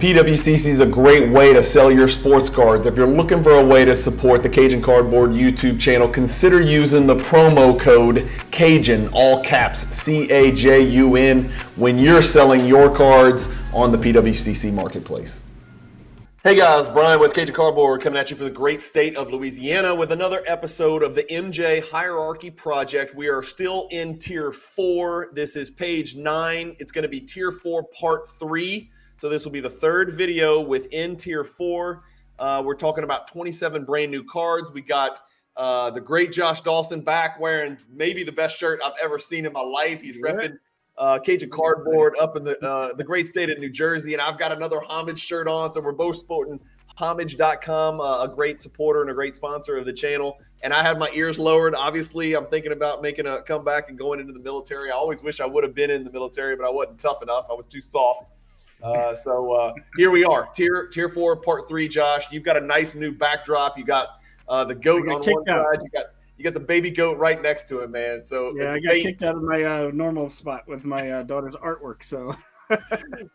PWCC is a great way to sell your sports cards. If you're looking for a way to support the Cajun Cardboard YouTube channel, consider using the promo code Cajun, all caps, C-A-J-U-N, when you're selling your cards on the PWCC marketplace. Hey guys, Brian with Cajun Cardboard coming at you from the great state of Louisiana with another episode of the MJ Hierarchy Project. We are still in Tier 4. This is page 9. It's going to be Tier 4 Part 3. So this will be the third video within Tier 4. We're talking about 27 brand new cards. We got the great Josh Dawson back wearing maybe the best shirt I've ever seen in my life. He's repping Cajun Cardboard up in the great state of New Jersey. And I've got another Homage shirt on. So we're both sporting Homage.com, a great supporter and a great sponsor of the channel. And I have my ears lowered. Obviously, I'm thinking about making a comeback and going into the military. I always wish I would have been in the military, but I wasn't tough enough. I was too soft. So here we are, Tier 4, Part 3. Josh, you've got a nice new backdrop. You got the goat on one side. You got the baby goat right next to him, man. So yeah, I got kicked out of my normal spot with my daughter's artwork. So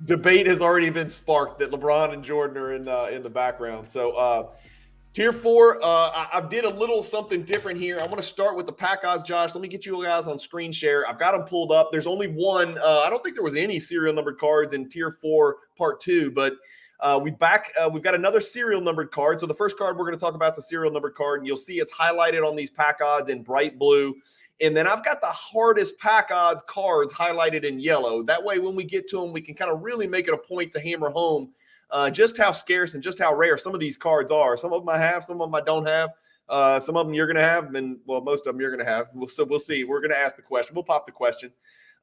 debate has already been sparked that LeBron and Jordan are in the background. So Tier 4, I did a little something different here. I want to start with the pack odds, Josh. Let me get you guys on screen share. I've got them pulled up. There's only one. I don't think there was any serial numbered cards in Tier 4 Part 2, but we've got another serial numbered card. So the first card we're going to talk about is a serial numbered card, and you'll see it's highlighted on these pack odds in bright blue. And then I've got the hardest pack odds cards highlighted in yellow. That way, when we get to them, we can kind of really make it a point to hammer home just how scarce and just how rare some of these cards are. Some of them I have, some of them I don't have. Some of them you're going to have, and well, most of them you're going to have. So we'll see. We're going to ask the question. We'll pop the question.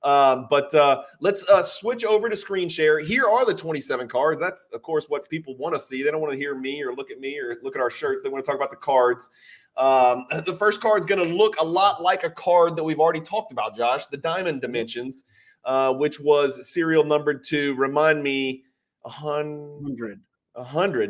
But let's switch over to screen share. Here are the 27 cards. That's, of course, what people want to see. They don't want to hear me or look at our shirts. They want to talk about the cards. The first card is going to look a lot like a card that we've already talked about, Josh, the Diamond Dimensions, which was serial numbered to, remind me, 100.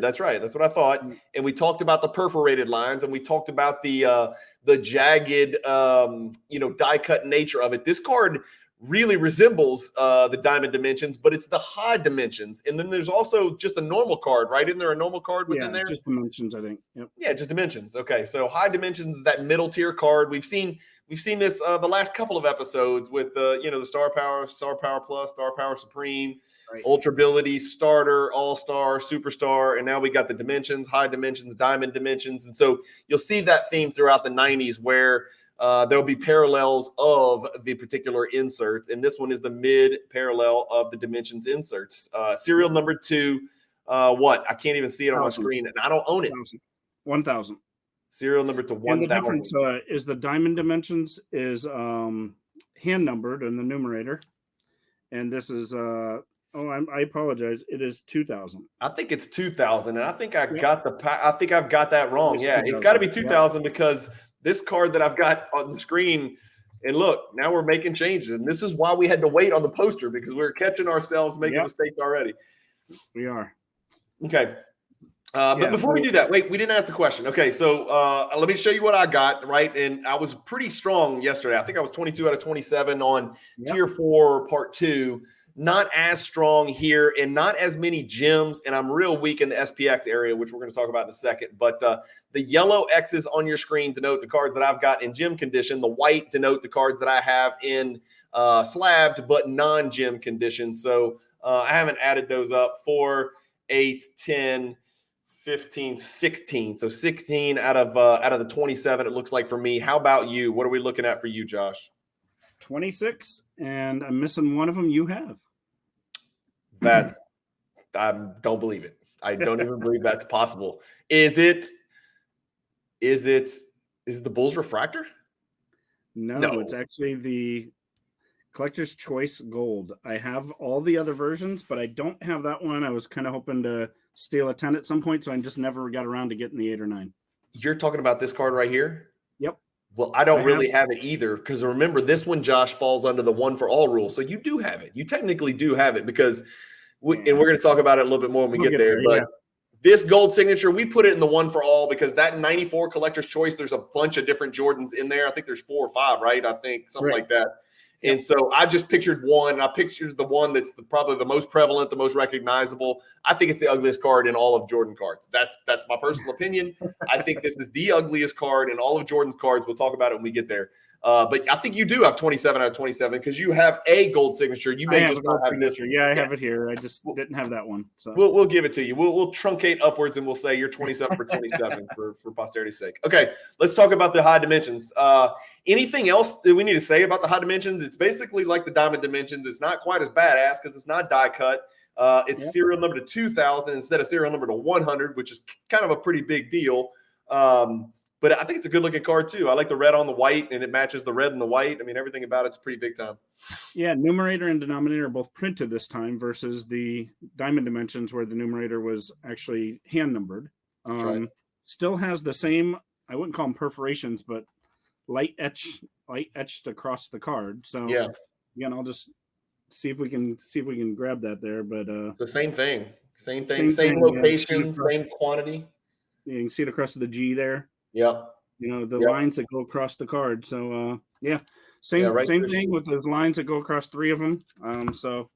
That's right. That's what I thought. And we talked about the perforated lines, and we talked about the jagged, die cut nature of it. This card really resembles the Diamond Dimensions, but it's the high dimensions. And then there's also just a normal card, right? Isn't there a normal card within there? Just dimensions, I think. Yep. Yeah, just dimensions. Okay, so high dimensions is that middle tier card. We've seen this the last couple of episodes with the Star Power Plus, Star Power Supreme. Right. Ultrability, Starter, All-Star, Superstar, and now we got the Dimensions, High Dimensions, Diamond Dimensions. And so you'll see that theme throughout the 90s where there'll be parallels of the particular inserts, and this one is the mid-parallel of the Dimensions inserts. Serial number 2, what? I can't even see it on my screen, and I don't own it. 1,000. Serial number to 1,000. The difference is the Diamond Dimensions is hand-numbered in the numerator, and this is I apologize. It is 2,000. I think it's 2,000, and I think I've got that wrong. Yeah, it's got to be 2,000 because this card that I've got on the screen, and look, now we're making changes, and this is why we had to wait on the poster because we're catching ourselves making mistakes already. We are. Okay. But before we do that, wait, we didn't ask the question. Okay, so let me show you what I got, right? And I was pretty strong yesterday. I think I was 22 out of 27 on Tier 4 Part 2. Not as strong here and not as many gems, and I'm real weak in the SPX area, which we're going to talk about in a second. But the yellow X's on your screen denote the cards that I've got in gem condition. The white denote the cards that I have in slabbed but non-gem condition. So I haven't added those up. 4, 8, 10, 15, 16. So 16 out of the 27, it looks like for me. How about you? What are we looking at for you, Josh? 26, and I'm missing one of them you have. I don't believe it. I don't even believe that's possible. Is it the Bulls refractor? No, it's actually the Collector's Choice Gold. I have all the other versions, but I don't have that one. I was kind of hoping to steal a 10 at some point, so I just never got around to getting the 8 or 9. You're talking about this card right here? Yep. Well, I don't really have it either because remember, this one, Josh, falls under the 1 for all rule. So you do have it. You technically do have it because and we're going to talk about it a little bit more when we get there. But this gold signature, we put it in the 1 for all because that 94 Collector's Choice, there's a bunch of different Jordans in there. I think there's 4 or 5, right? I think something like that. And so I just pictured one. And I pictured the one that's probably the most prevalent, the most recognizable. I think it's the ugliest card in all of Jordan cards. That's my personal opinion. I think this is the ugliest card in all of Jordan's cards. We'll talk about it when we get there. But I think you do have 27 out of 27 because you have a gold signature. You may just not have this one. Yeah, I have it here. I just didn't have that one. So we'll give it to you. We'll truncate upwards and we'll say you're 27 for 27 for posterity's sake. Okay, let's talk about the high dimensions. Anything else that we need to say about the high dimensions? It's basically like the diamond dimensions. It's not quite as badass because it's not die cut. It's serial number to 2,000 instead of serial number to 100, which is kind of a pretty big deal. But I think it's a good-looking card, too. I like the red on the white, and it matches the red and the white. I mean, everything about it's pretty big time. Yeah, numerator and denominator are both printed this time versus the diamond dimensions where the numerator was actually hand-numbered. Right. Still has the same, I wouldn't call them perforations, but light etched across the card. So, again, I'll just see if we can grab that there. But the same thing. Same location, same quantity. You can see it across the G there. Yep. The lines that go across the card. So, same thing with those lines that go across three of them. So,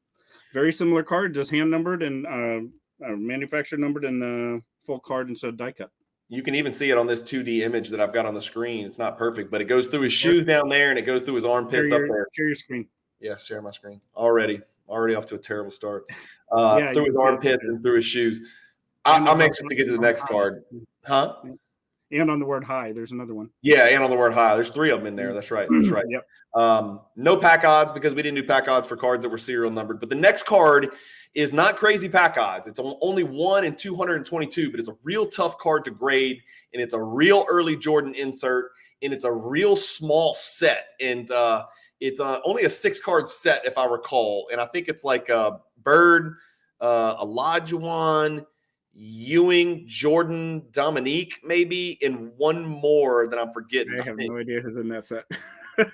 very similar card, just hand numbered and manufacturer numbered in the full card instead of die cut. You can even see it on this 2D image that I've got on the screen. It's not perfect, but it goes through his shoes down there and it goes through his armpits up there. Share your screen. Yeah, share my screen. Already off to a terrible start. Through his armpits and through his shoes. I'm anxious to get to the next card. Huh? And on the word high, there's another one. Yeah, and on the word high. There's three of them in there. That's right. Yep. No pack odds because we didn't do pack odds for cards that were serial numbered. But the next card is not crazy pack odds. It's only 1 in 222, but it's a real tough card to grade, and it's a real early Jordan insert, and it's a real small set. And it's only a 6-card set, if I recall. And I think it's like Bird, Olajuwon, Ewing, Jordan, Dominique, maybe, and one more that I'm forgetting. I have no idea who's in that set.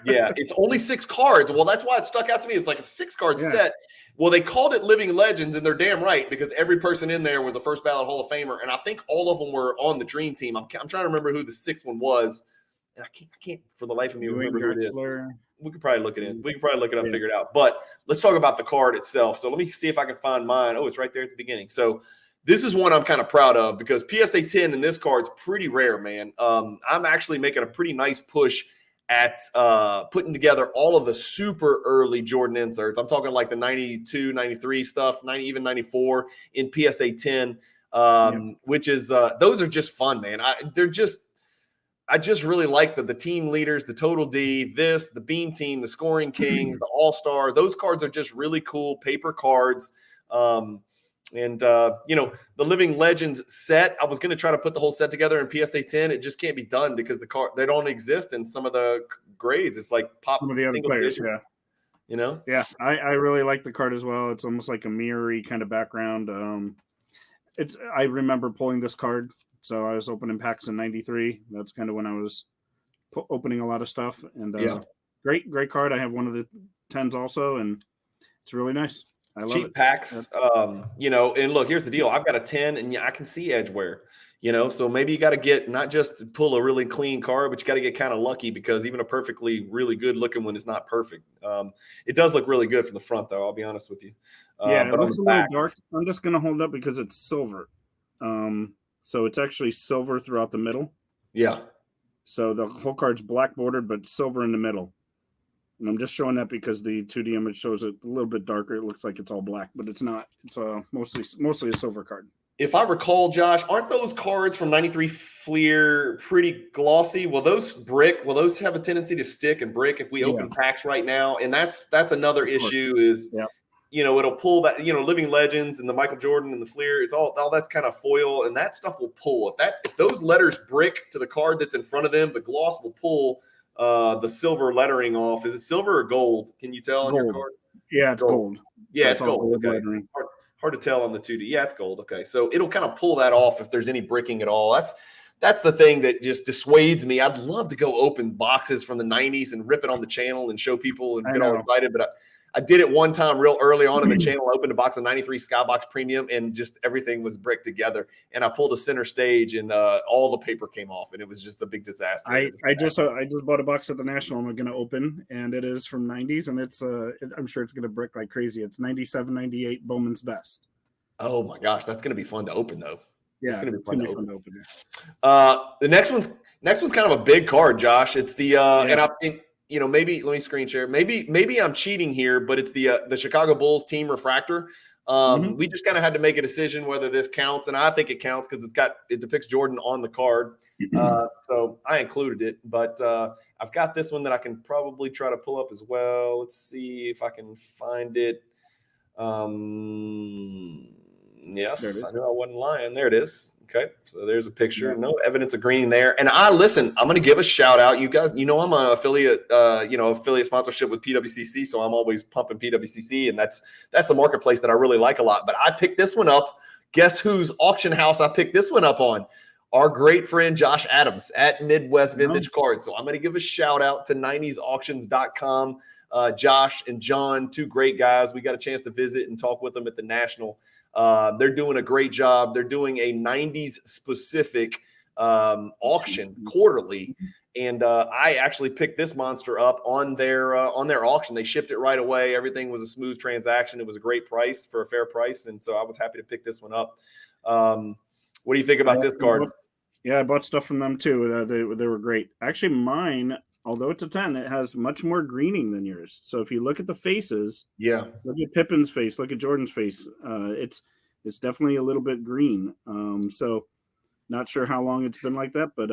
Yeah, it's only 6 cards. Well, that's why it stuck out to me. It's like a 6-card set. Well, they called it Living Legends, and they're damn right because every person in there was a first ballot Hall of Famer, and I think all of them were on the Dream Team. I'm trying to remember who the 6th one was, and I can't for the life of me remember who it is. We could probably look it in. We could probably look it up and figure it out. But let's talk about the card itself. So let me see if I can find mine. Oh, it's right there at the beginning. So this is one I'm kind of proud of because PSA 10 in this card is pretty rare, man. I'm actually making a pretty nice push at putting together all of the super early Jordan inserts. I'm talking like the 92, 93 stuff, even 94 in PSA 10, which is those are just fun, man. I just really like the team leaders, the Total D, the Beam Team, the Scoring Kings, the All-Star. Those cards are just really cool paper cards. And the Living Legends set, I was going to try to put the whole set together in PSA 10. It just can't be done because they don't exist in some of the grades. It's like pop some of the other players, digit, Yeah, I really like the card as well. It's almost like a mirror-y kind of background. I remember pulling this card. So I was opening packs in 93. That's kind of when I was opening a lot of stuff. And great card. I have one of the 10s also, and it's really nice. I love cheap packs, and look, here's the deal. I've got a 10 and I can see edge wear, so maybe you got to get not just pull a really clean card, but you got to get kind of lucky because even a perfectly really good looking one is not perfect. It does look really good from the front though. I'll be honest with you. But it looks a little dark. I'm just going to hold it up because it's silver. So it's actually silver throughout the middle. Yeah. So the whole card's black bordered, but silver in the middle. And I'm just showing that because the 2D image shows it a little bit darker. It looks like it's all black, but it's not. It's mostly a silver card. If I recall, Josh, aren't those cards from 93 Fleer pretty glossy? Will those have a tendency to stick and brick if we open packs right now? And that's another issue is, it'll pull that, Living Legends and the Michael Jordan and the Fleer. It's all that's kind of foil, and that stuff will pull. If those letters brick to the card that's in front of them, the gloss will pull the silver lettering off. Is it silver or gold? Can you tell on your card? Yeah, it's gold. Yeah, it's gold. Okay. Hard to tell on the 2D. Yeah, it's gold. Okay. So it'll kind of pull that off if there's any bricking at all. That's the thing that just dissuades me. I'd love to go open boxes from the 90s and rip it on the channel and show people and get all excited, but I did it one time real early on in the channel. I opened a box of 93 Skybox Premium, and just everything was bricked together. And I pulled a center stage, and all the paper came off, and it was just a big disaster. I just bought a box at the National. I'm going to open, and it is from 90s, and it's I'm sure it's going to brick like crazy. It's 97, 98 Bowman's Best. Oh my gosh, that's going to be fun to open though. Yeah, it's going to be fun to open. The next one's kind of a big card, Josh. It's the and I think, you know, maybe let me screen share. Maybe I'm cheating here, but it's the Chicago Bulls team refractor. We just kind of had to make a decision whether this counts, and I think it counts because it depicts Jordan on the card. So I included it, but I've got this one that I can probably try to pull up as well. Let's see if I can find it. Yes, I knew I wasn't lying. There it is. Okay, so there's a picture. No evidence of greening there. And I'm going to give a shout out. You guys, you know, I'm an affiliate, affiliate sponsorship with PWCC, so I'm always pumping PWCC, and that's the marketplace that I really like a lot. But I picked this one up. Guess whose auction house I picked this one up on? Our great friend Josh Adams at Midwest Vintage Cards. So I'm going to give a shout out to 90sauctions.com. Josh and John, two great guys. We got a chance to visit and talk with them at the National. They're doing a great job. They're doing a 90s specific auction quarterly. And I actually picked this monster up on their auction. They shipped it right away. Everything was a smooth transaction. It was a great price for a fair price. And so I was happy to pick this one up. What do you think about this card? I bought stuff from them too. They were great. Actually, mine, although it's a 10, it has much more greening than yours. So if you look at the faces, look at Pippen's face, look at Jordan's face. It's definitely a little bit green. So not sure how long it's been like that, but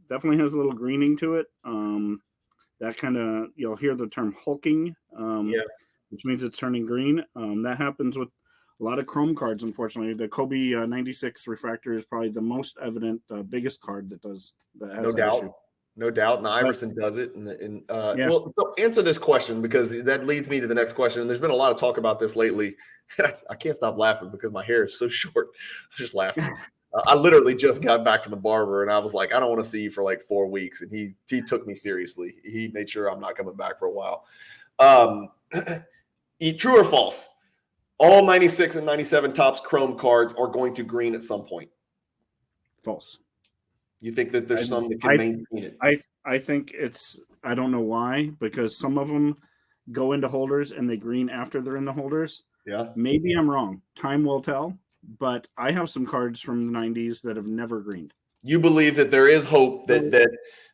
definitely has a little greening to it. That kind of, you'll hear the term hulking, which means it's turning green. That happens with a lot of chrome cards, unfortunately. The Kobe 96 refractor is probably the most evident, biggest card that has that issue. No doubt. And Iverson does it. Well, so answer this question, because that leads me to the next question. And there's been a lot of talk about this lately. I can't stop laughing because my hair is so short. I'm just laughing. I literally just got back from the barber, and I was like, I don't want to see you for like 4 weeks. And he took me seriously. He made sure I'm not coming back for a while. True or false? All 96 and 97 Topps Chrome cards are going to green at some point. False. You think that there's some that can maintain it? I think it's, I don't know why, because some of them go into holders and they green after they're in the holders. Yeah. Maybe I'm wrong. Time will tell. But I have some cards from the 90s that have never greened. You believe that there is hope, that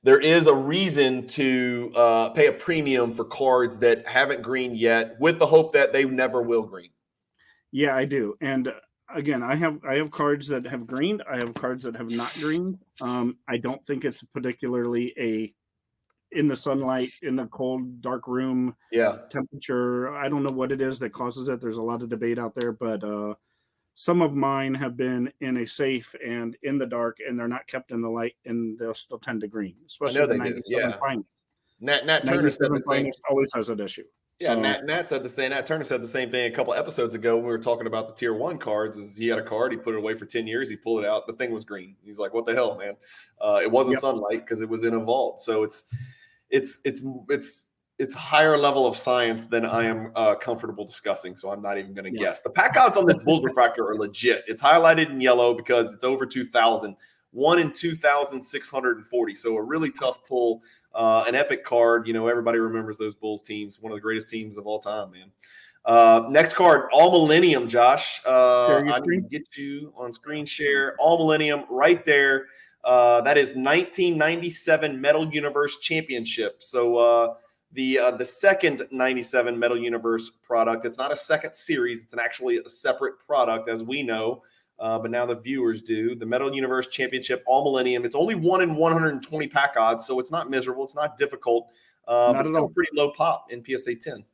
there is a reason to pay a premium for cards that haven't greened yet, with the hope that they never will green. Yeah, I do. And again, I have cards that have greened. I have cards that have not greened. I don't think it's particularly in the sunlight, in the cold, dark room temperature. I don't know what it is that causes it. There's a lot of debate out there, but some of mine have been in a safe and in the dark, and they're not kept in the light, and they'll still tend to green, especially the 97 finest. Nat Turner said the same. Always has that issue. Yeah, so, Nat said the same. Nat Turner said the same thing a couple episodes ago when we were talking about the Tier 1 cards. Is he had a card, he put it away for 10 years, he pulled it out, the thing was green. He's like, "What the hell, man?" It wasn't sunlight because it was in a vault. So it's higher level of science than I am comfortable discussing. So I'm not even going to guess. The pack odds on this Bulls refractor are legit. It's highlighted in yellow because it's over 2,000. 1 in 2,640. So a really tough pull. An epic card. You know, everybody remembers those Bulls teams. One of the greatest teams of all time, man. Next card, All Millennium, Josh. I need to get you on screen share. All Millennium right there. That is 1997 Metal Universe Championship. So the second 97 Metal Universe product. It's not a second series. It's actually a separate product, as we know. But now the viewers do. The Metal Universe Championship, All Millennium. It's only 1 in 120 pack odds, so it's not miserable. It's not difficult. But still pretty low pop in PSA 10.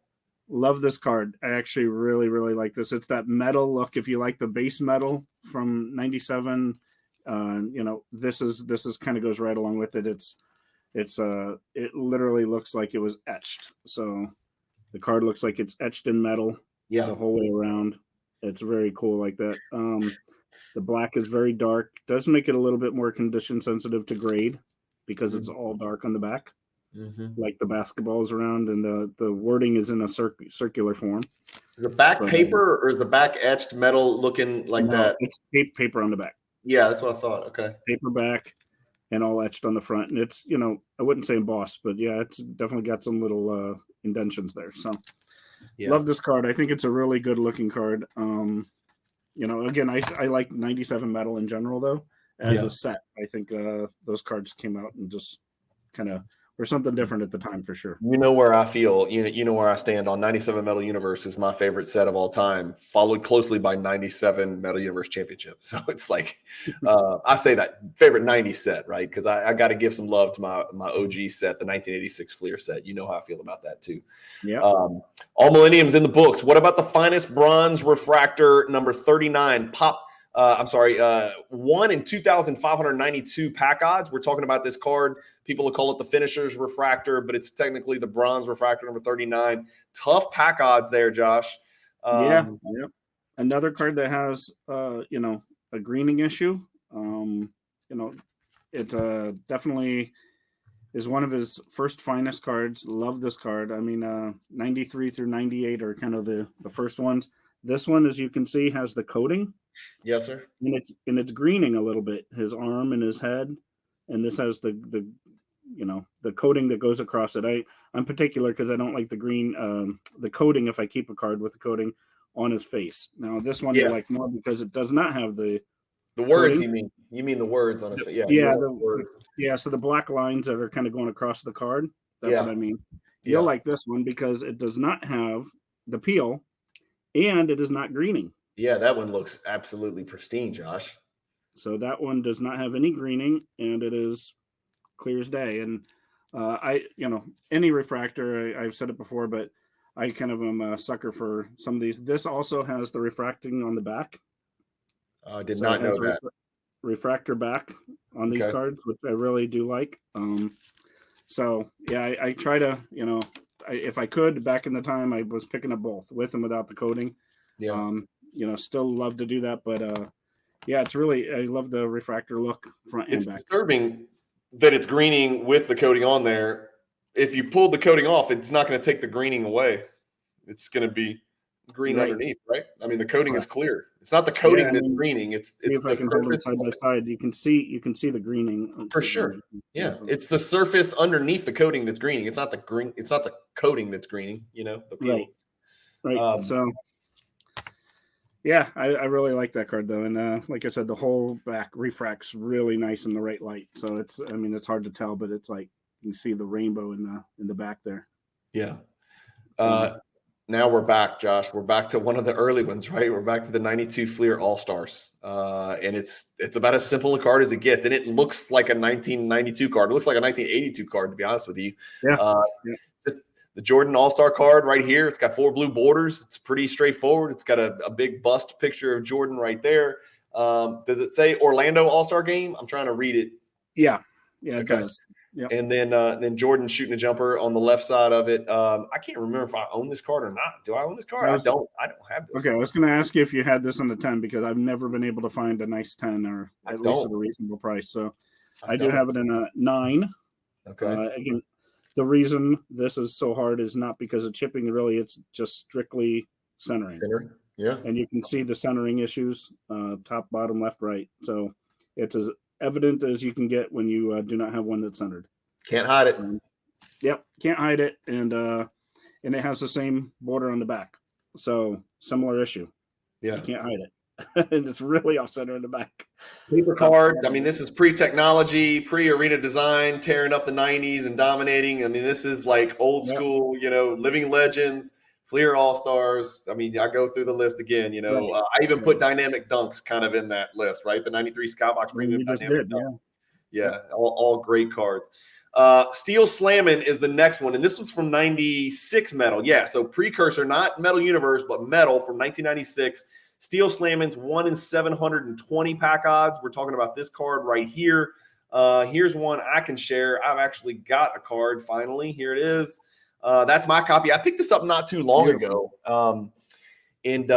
Love this card. I actually really, really like this. It's that metal look. If you like the base metal from 97, this is kind of goes right along with it. It literally looks like it was etched. So the card looks like it's etched in metal the whole way around. It's very cool like that. The black is very dark. Does make it a little bit more condition sensitive to grade because it's all dark on the back. like the basketballs around, and the wording is in a circular form. Is the back paper or is the back etched metal looking like that? It's paper on the back. Yeah, that's what I thought. Okay. Paper back and all etched on the front. And it's, I wouldn't say embossed, but yeah, it's definitely got some little indentions there. So love this card. I think it's a really good looking card. Again, I like 97 metal in general, though, as a set. I think those cards came out and just kind of were something different at the time for sure. You know where I feel, you know where I stand on 97 Metal Universe is my favorite set of all time, followed closely by 97 Metal Universe Championship. So it's like, I say that favorite 90 set, right? Because I got to give some love to my OG set, the 1986 Fleer set. You know how I feel about that too. Yeah. All Millenniums in the books. What about the finest bronze refractor number 39 pop? 1 in 2,592 pack odds. We're talking about this card. People will call it the finisher's refractor, but it's technically the bronze refractor number 39. Tough pack odds there, Josh. Yep. Another card that has, a greening issue. It definitely is one of his first finest cards. Love this card. I mean, 93 through 98 are kind of the first ones. This one, as you can see, has the coating. Yes, sir. And it's greening a little bit, his arm and his head. And this has the coating that goes across it. I'm particular because I don't like the green, the coating if I keep a card with the coating on his face. Now, this one I like more because it does not have the words, coating. You mean the words on his face. So the black lines that are kind of going across the card, that's what I mean. You'll like this one because it does not have the peel and it is not greening. Yeah, that one looks absolutely pristine, Josh. So that one does not have any greening, and it is clear as day. And any refractor, I've said it before, but I kind of am a sucker for some of these. This also has the refracting on the back. I did not know that. Refractor back on these cards, which I really do like. I try to, if I could, back in the time, I was picking up both with and without the coating. Yeah. Still love to do that, but it's really, I love the refractor look front and back. It's disturbing that it's greening with the coating on there. If you pull the coating off, it's not going to take the greening away. It's going to be green underneath, right? I mean, the coating is clear. It's not the coating that's greening. It's if I can hold it side by side, you can see the greening for sure. Yeah, it's the surface underneath the coating that's greening. It's not the green. It's not the coating that's greening. The peel. Right. So. Yeah, I really like that card though, and like I said, the whole back refracts really nice in the right light. So it's hard to tell, but it's like you can see the rainbow in the back there. Yeah. Now we're back, Josh. We're back to one of the early ones, right? We're back to the 92 Fleer All Stars, and it's about as simple a card as it gets, and it looks like a 1992 card. It looks like a 1982 card, to be honest with you. Yeah. The Jordan All-Star card right here. It's got 4 blue borders. It's pretty straightforward. It's got a big bust picture of Jordan right there. Does it say Orlando All-Star Game? I'm trying to read it. Yeah, it does. Yep. And then Jordan shooting a jumper on the left side of it. I can't remember if I own this card or not. Do I own this card? I don't have this. Okay, I was going to ask you if you had this on the 10 because I've never been able to find a nice 10 or at least at a reasonable price. So I do have it in a 9. Okay. Again, the reason this is so hard is not because of chipping. Really, it's just strictly centering. Yeah. And you can see the centering issues, top, bottom, left, right. So it's as evident as you can get when you do not have one that's centered. Can't hide it. Can't hide it. And it has the same border on the back. So similar issue. Yeah. You can't hide it. And it's really off center in the back. Paper card. I mean, this is pre-technology, pre-arena design, tearing up the 90s and dominating. I mean, this is like old school, living legends, Fleer All-Stars. I mean, I go through the list again, I even put dynamic dunks kind of in that list, right? The 93 Skybox Premium dynamic dunks. Yeah, all great cards. Steel Slammin' is the next one, and this was from 96 metal. Yeah, so precursor, not Metal Universe, but metal from 1996. Steel Slammin's 1 in 720 pack odds. We're talking about this card right here. Here's one I can share. I've actually got a card finally. Here it is. That's my copy. I picked this up not too long ago. And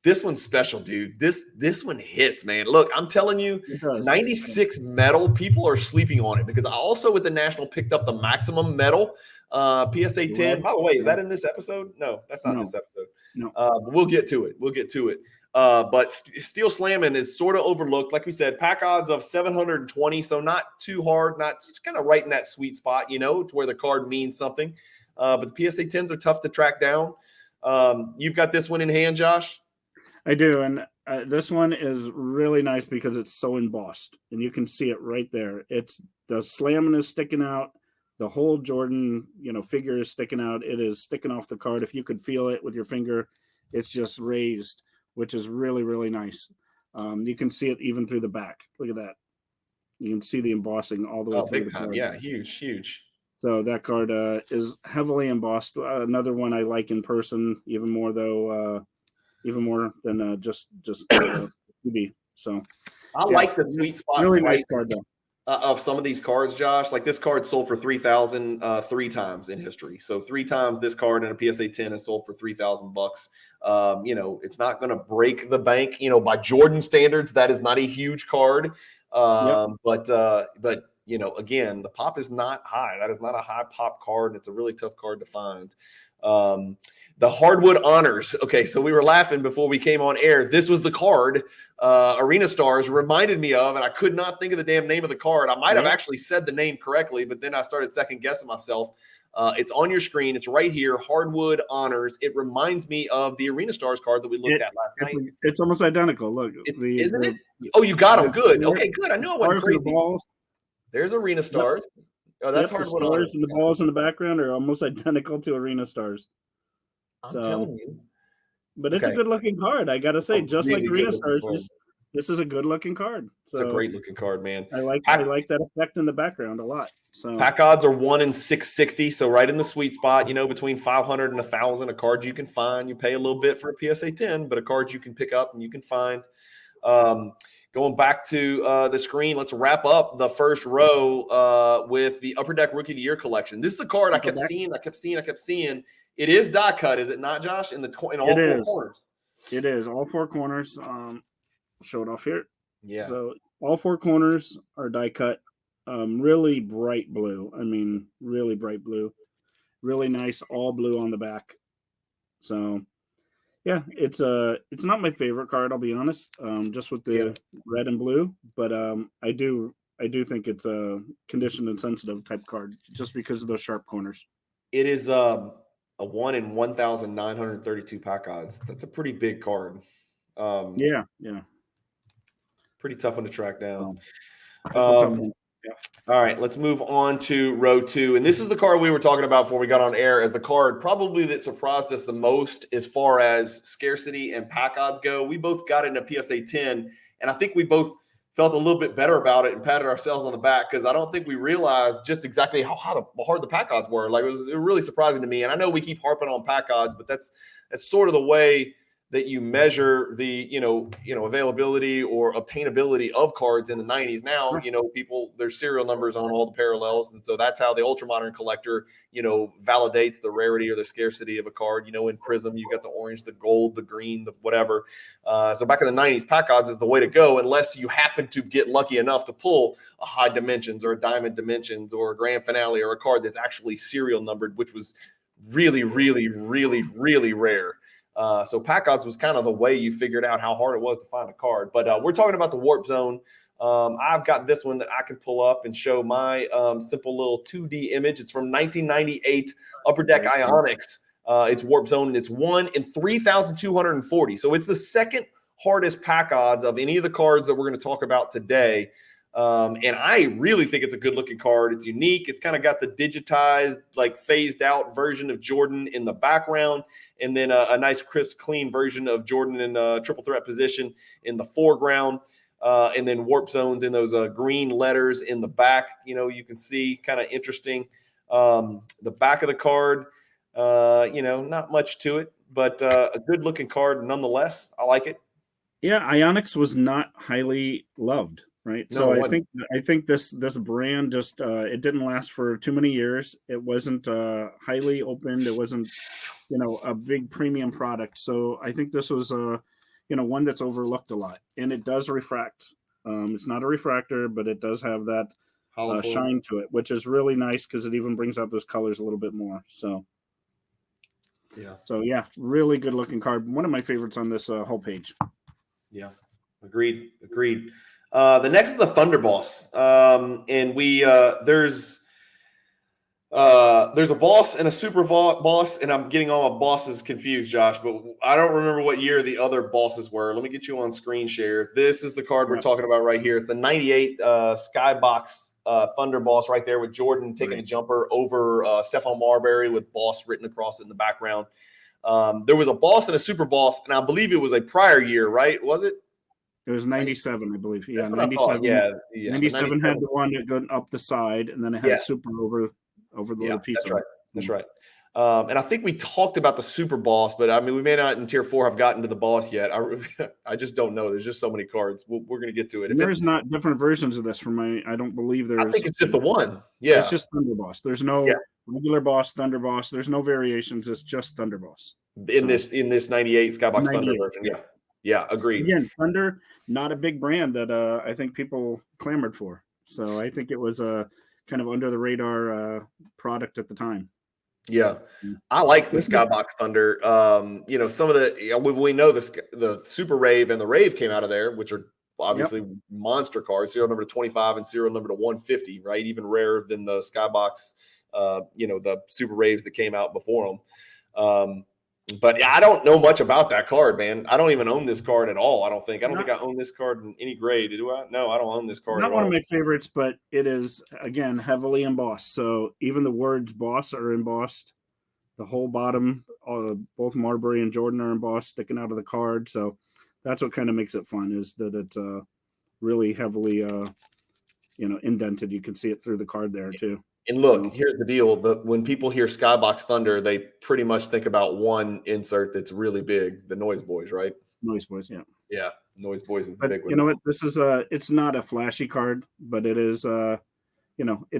This one's special, dude. This one hits, man. Look, I'm telling you, 96 metal, people are sleeping on it because I also with the National picked up the maximum metal PSA 10. By the way, is that in this episode? No, that's not in this episode. No. But we'll get to it. But Steel Slamming is sort of overlooked. Like we said, pack odds of 720, so not too hard, not just kind of right in that sweet spot, to where the card means something. But the PSA 10s are tough to track down. You've got this one in hand, Josh? I do, and this one is really nice because it's so embossed, and you can see it right there. It's the slamming is sticking out, the whole Jordan, figure is sticking out. It is sticking off the card. If you could feel it with your finger, it's just raised, which is really, really nice. You can see it even through the back. Look at that. You can see the embossing all the way through the card. Yeah, huge. So that card is heavily embossed. Another one I like in person, even more though. Even more than just TV. So I like the sweet spot. Really nice card though. Of some of these cards, Josh. Like this card sold for $3,000 3 times in history. So 3 times this card in a PSA 10 is sold for $3,000. It's not going to break the bank. By Jordan standards, that is not a huge card. But again, the pop is not high. That is not a high pop card. It's a really tough card to find. The Hardwood Honors. Okay, so we were laughing before we came on air. This was the card Arena Stars reminded me of, and I could not think of the damn name of the card. I might have actually said the name correctly, but then I started second guessing myself. It's on your screen. It's right here, Hardwood Honors. It reminds me of the Arena Stars card that we looked at last night. It's almost identical. Look, isn't it? Oh, you got them. Good. Okay, good. I knew I wasn't crazy. There's Arena Stars. Oh, that's Hardwood Honors. And the balls in the background are almost identical to Arena Stars. I'm telling you. But it's a good-looking card. I got to say, just really like Arena Stars, this is a good-looking card. So it's a great-looking card, man. I like that effect in the background a lot. So pack odds are 1 in 660, so right in the sweet spot. Between 500 and 1,000, a card you can find. You pay a little bit for a PSA 10, but a card you can pick up and you can find. Going back to the screen, let's wrap up the first row with the Upper Deck Rookie of the Year collection. This is a card I kept seeing. It is die cut, is it not, Josh? In all 4 corners. It is all 4 corners. Show it off here. Yeah. So all 4 corners are die cut. Really bright blue. I mean, really bright blue. Really nice, all blue on the back. So, yeah, it's not my favorite card. I'll be honest. Just with the red and blue, but I do think it's a conditioned and sensitive type card, just because of those sharp corners. It is a 1 in 1,932 pack odds. That's a pretty big card. Yeah. Pretty tough one to track down. All right, let's move on to row 2. And this is the card we were talking about before we got on air as the card probably that surprised us the most as far as scarcity and pack odds go. We both got it in a PSA 10, and I think we both felt a little bit better about it and patted ourselves on the back because I don't think we realized just exactly how hard the pack odds were. Like it was really surprising to me. And I know we keep harping on pack odds, but that's sort of the way that you measure the availability or obtainability of cards in the 90s. Now, there's serial numbers on all the parallels, and so that's how the ultra modern collector validates the rarity or the scarcity of a card. In Prism, you got the orange, the gold, the green, the whatever. So back in the 90s, pack odds is the way to go unless you happen to get lucky enough to pull a high dimensions or a diamond dimensions or a grand finale or a card that's actually serial numbered, which was really, really, really, really rare. So pack odds was kind of the way you figured out how hard it was to find a card. But we're talking about the Warp Zone. I've got this one that I can pull up and show my simple little 2D image. It's from 1998 Upper Deck Ionics. It's Warp Zone, and it's 1 in 3,240. So it's the second hardest pack odds of any of the cards that we're going to talk about today. And I really think it's a good looking card. It's unique. It's kind of got the digitized, like phased out version of Jordan in the background, and then a nice crisp, clean version of Jordan in a triple threat position in the foreground. And then Warp Zones in those green letters in the back. You can see kind of interesting. The back of the card, not much to it, but a good looking card nonetheless. I like it. Yeah, Ionics was not highly loved. Right. No, so I think this brand just it didn't last for too many years. It wasn't highly opened. It wasn't, a big premium product. So I think this was one that's overlooked a lot, and it does refract. It's not a refractor, but it does have that shine to it, which is really nice because it even brings out those colors a little bit more. So yeah, really good looking card. One of my favorites on this whole page. Yeah, agreed. The next is the Thunder Boss, and we there's a boss and a super boss, and I'm getting all my bosses confused, Josh, but I don't remember what year the other bosses were. Let me get you on screen share. This is the card we're talking about right here. It's the 98 Skybox Thunder Boss right there with Jordan taking a jumper over Stephon Marbury with boss written across it in the background. There was a boss and a super boss, and I believe it was a prior year, right? Was it? It was 97, I believe. Yeah, 97. Yeah, 97 had the one that went up the side, and then it had super over the little piece. That's right. And I think we talked about the super boss, but I mean, we may not in tier 4 have gotten to the boss yet. I just don't know. There's just so many cards. We're going to get to it. There's not different versions of this from I don't believe there's. I think it's just the one. Yeah. It's just Thunder Boss. There's no regular boss, Thunder Boss. There's no variations. It's just Thunder Boss. In this 98 Skybox 98. Thunder version. Yeah. Yeah. Agreed. Again, Thunder, not a big brand that I think people clamored for. So I think it was a kind of under the radar product at the time. Yeah, I like the Skybox Thunder. Some of we know the Super Rave and the Rave came out of there, which are obviously monster cards. Serial number to 25 and serial number to 150, right? Even rarer than the Skybox, the Super Raves that came out before them. But I don't know much about that card, man. I don't even own this card at all. I don't think I own this card in any grade. Do I? No, I don't own this card. Not one of my favorites, but it is, again, heavily embossed. So even the words boss are embossed. The whole bottom, both Marbury and Jordan are embossed, sticking out of the card. So that's what kind of makes it fun, is that it's really heavily indented. You can see it through the card there too. And look, here's the deal. When people hear Skybox Thunder, they pretty much think about one insert that's really big, the Noise Boys, right? Noise Boys, yeah. Yeah, Noise Boys is the big one. You know what? This is it's not a flashy card, but it is it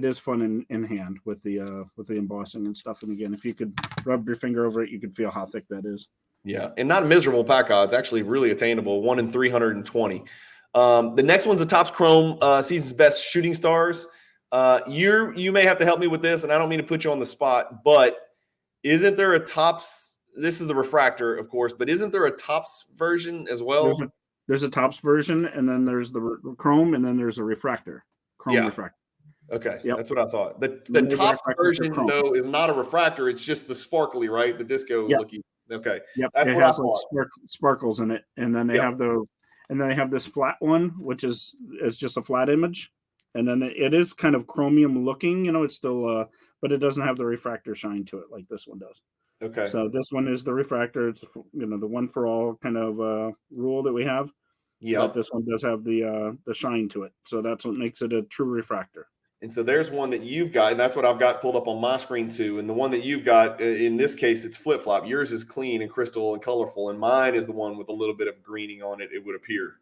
is fun in hand with the embossing and stuff. And again, if you could rub your finger over it, you could feel how thick that is. Yeah, and not miserable pack odds, actually really attainable, 1 in 320. The next one's the Topps Chrome Season's Best Shooting Stars. You may have to help me with this, and I don't mean to put you on the spot, but isn't there a Topps? This is the refractor, of course, but isn't there a Topps version as well? There's a Topps version, and then there's the Chrome, and then there's a refractor. Chrome refractor. Okay, that's what I thought. The Topps version, though, is not a refractor. It's just the sparkly, right? The disco looking. Okay. Yep. It has like sparkles in it, and then they have they have this flat one, which is just a flat image. And then it is kind of chromium looking, it's still, but it doesn't have the refractor shine to it like this one does. Okay. So this one is the refractor. It's, the one for all kind of rule that we have. Yeah. But this one does have the shine to it. So that's what makes it a true refractor. And so there's one that you've got, and that's what I've got pulled up on my screen too. And the one that you've got, in this case, it's flip-flop. Yours is clean and crystal and colorful, and mine is the one with a little bit of greening on it, it would appear,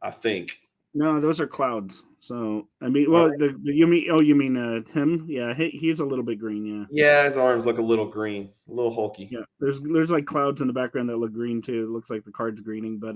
I think. No, those are clouds. So I mean, well, you mean Tim? Yeah, he's a little bit green. Yeah. Yeah, his arms look a little green, a little hulky. Yeah, there's like clouds in the background that look green too. It looks like the card's greening, but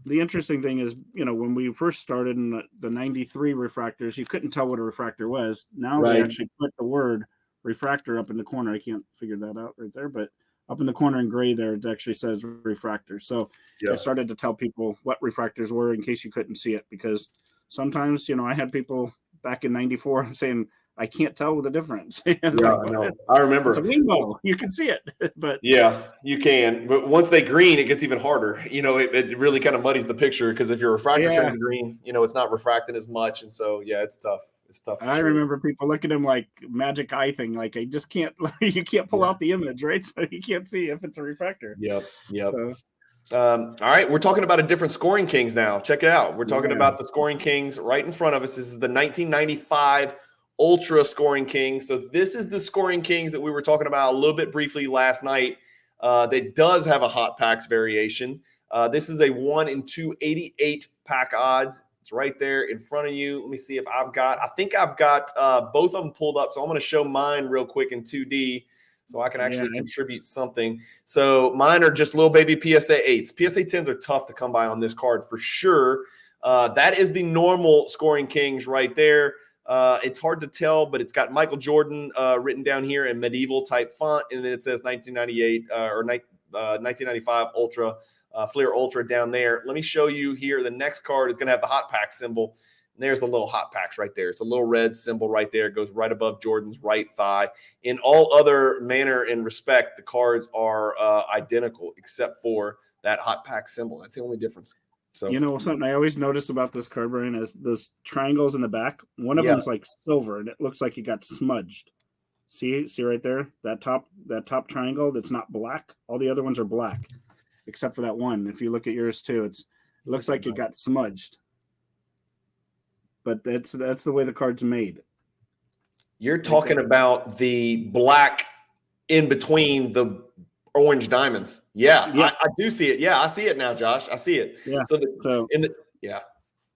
the interesting thing is, when we first started in the 93 refractors, you couldn't tell what a refractor was. Now they actually put the word refractor up in the corner. I can't figure that out right there, but up in the corner in gray there, it actually says refractor. So I started to tell people what refractors were in case you couldn't see it, because sometimes, I had people back in 94 saying, I can't tell the difference. I know. I remember. It's a rainbow. You can see it. But yeah, you can. But once they green, it gets even harder. It really kind of muddies the picture, because if your refractor turns green, it's not refracting as much. And so, it's tough. It's tough. I remember people looking at him like magic eye thing. Like, I just can't, you can't pull out the image, right? So you can't see if it's a refractor. Yep. So, all right. We're talking about a different Scoring Kings now. Check it out. We're talking about the Scoring Kings right in front of us. This is the 1995 Ultra Scoring Kings. So this is the Scoring Kings that we were talking about a little bit briefly last night. That does have a hot packs variation. This is a 1 in 288 pack odds. It's right there in front of you. Let me see if I think I've got both of them pulled up. So I'm going to show mine real quick in 2D so I can actually contribute something. So mine are just little baby PSA 8s. PSA 10s are tough to come by on this card for sure. That is the normal Scoring Kings right there. It's hard to tell, but it's got Michael Jordan written down here in medieval type font, and then it says 1998 or 1995 Ultra, Fleer Ultra down there. Let me show you here. The next card is going to have the Hot Pack symbol. And there's the little Hot Packs right there. It's a little red symbol right there. It goes right above Jordan's right thigh. In all other manner and respect, the cards are identical except for that Hot Pack symbol. That's the only difference. So something I always notice about this card, Brian, is those triangles in the back. One of them's like silver, and it looks like it got smudged. See right there, that top triangle that's not black. All the other ones are black, except for that one. If you look at yours too, it looks like it got smudged. But that's the way the card's made. You're talking about the black in between the orange diamonds. Yeah. I do see it. Yeah, I see it now, Josh. I see it. Yeah. So yeah.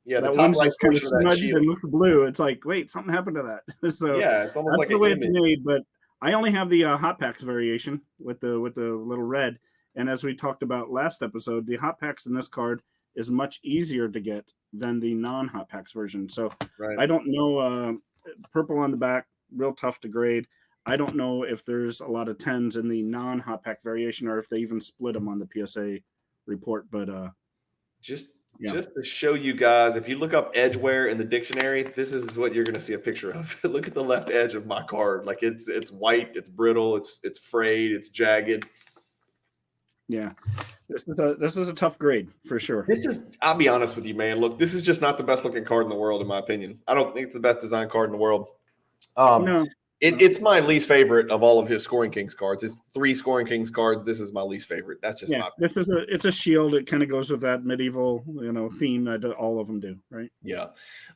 That one's just kind of smudged and looks blue. It's like, wait, something happened to that. So yeah, it's almost that's like the way it's made. But I only have the Hot Packs variation with the little red. And as we talked about last episode, the Hot Packs in this card is much easier to get than the non-Hot Packs version. So I don't know. Purple on the back, real tough to grade. I don't know if there's a lot of 10s in the non-Hot Pack variation or if they even split them on the PSA report. But just to show you guys, if you look up edgeware in the dictionary, this is what you're going to see a picture of. Look at the left edge of my card. Like it's white, it's brittle, it's frayed, it's jagged. Yeah. This is a tough grade for sure. I'll be honest with you, man. Look, this is just not the best looking card in the world, in my opinion. I don't think it's the best design card in the world. No. It's my least favorite of all of his Scoring Kings cards. It's 3 Scoring Kings cards. This is my least favorite. That's just my opinion. It's a shield. It kind of goes with that medieval, theme that all of them do, right? Yeah.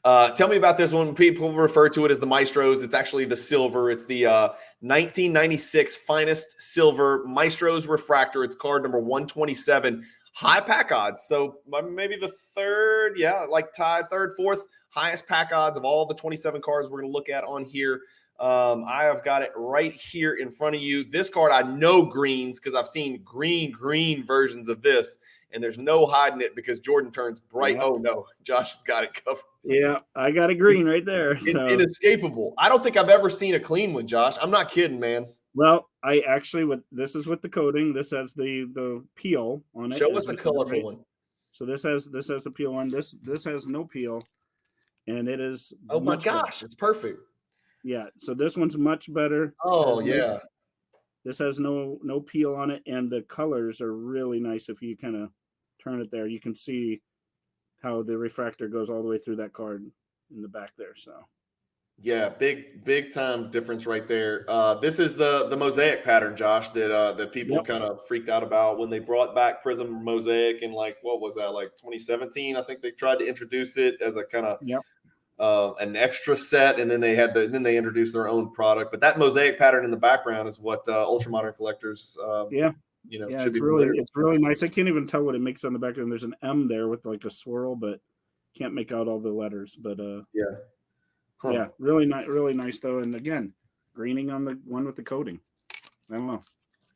Tell me about this one. People refer to it as the Maestros. It's actually the silver. It's the 1996 finest silver Maestros Refractor. It's card number 127. High pack odds. So maybe the third, third, fourth highest pack odds of all the 27 cards we're going to look at on here. I have got it right here in front of you. This card, I know greens because I've seen green versions of this, and there's no hiding it because Jordan turns bright. Yeah. Oh, no. Josh has got it covered. Yeah, I got a green right there. It's inescapable. I don't think I've ever seen a clean one, Josh. I'm not kidding, man. Well, I actually, this is with the coating. This has the peel on it. Show us a colorful one. So this has the peel on. This has no peel, and it is. Oh, my gosh. Better. It's perfect. Yeah, so this one's much better. Oh, yeah. This has no peel on it, and the colors are really nice. If you kind of turn it there, you can see how the refractor goes all the way through that card in the back there. So, yeah, big time difference right there. This is the mosaic pattern, Josh, that people kind of freaked out about when they brought back Prism Mosaic in what was that, 2017? I think they tried to introduce it as a kind of an extra set, and then they introduced their own product. But that mosaic pattern in the background is what ultra modern collectors it's really nice. I can't even tell what it makes on the background. There's an M there with a swirl, but can't make out all the letters. But really nice though. And again, greening on the one with the coating. I don't know.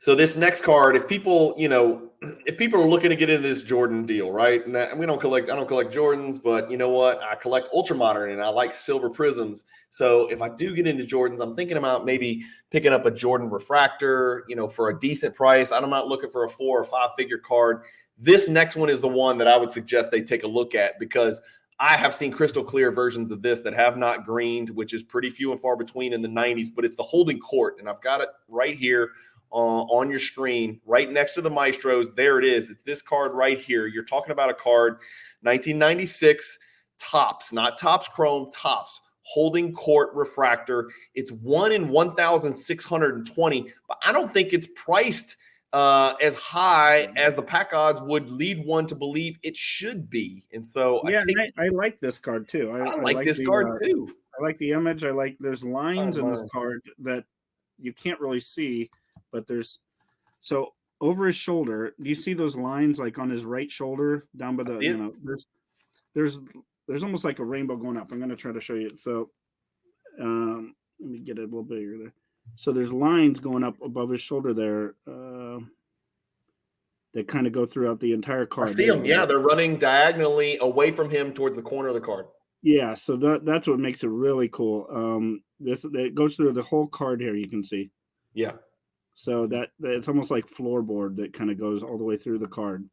So this next card, if people are looking to get into this Jordan deal, right? And I don't collect Jordans, but you know what? I collect ultra modern and I like silver prisms. So if I do get into Jordans, I'm thinking about maybe picking up a Jordan refractor, for a decent price. I'm not looking for a 4 or 5 figure card. This next one is the one that I would suggest they take a look at because I have seen crystal clear versions of this that have not greened, which is pretty few and far between in the 90s, but it's the Holding Court. And I've got it right here on your screen, right next to the Maestros. There it is. It's this card right here. You're talking about a card, 1996 Topps, not Topps Chrome, Topps Holding Court refractor. It's 1 in 1,620, but I don't think it's priced as high as the pack odds would lead one to believe it should be. And so I like this card too. I like this card too. I like the image. There's lines in this card that you can't really see, but so over his shoulder, do you see those lines on his right shoulder down by the, there's almost like a rainbow going up. I'm going to try to show you. So let me get it a little bigger there. So there's lines going up above his shoulder there that kind of go throughout the entire card. I see them. Yeah, they're running diagonally away from him towards the corner of the card. Yeah, so that's what makes it really cool. It goes through the whole card here. You can see. Yeah. So that it's almost like floorboard that kind of goes all the way through the card.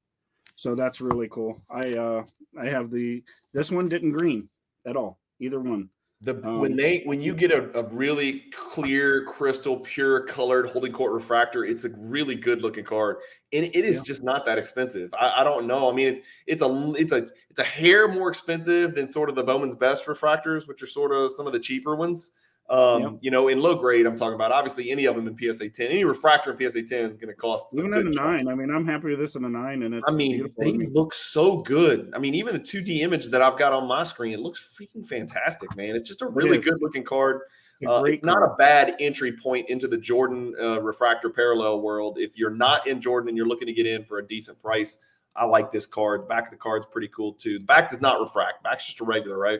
So that's really cool. I have this one didn't green at all, either one. When you get a really clear, crystal, pure colored holding court refractor, it's a really good looking card, and it is just not that expensive. I don't know. I mean, it's a hair more expensive than sort of the Bowman's Best refractors, which are sort of some of the cheaper ones. You know, in low grade, I'm talking about. Obviously, any of them in PSA 10, any refractor in PSA 10 is going to cost even at a 9. I mean, I'm happy with this in a 9, and it's beautiful. They look so good. I mean, even the 2D image that I've got on my screen, it looks freaking fantastic, man. It's just a really good looking card. It's not a bad entry point into the Jordan refractor parallel world. If you're not in Jordan and you're looking to get in for a decent price, I like this card. The back of the card's pretty cool too. The back does not refract. Back's just a regular, right?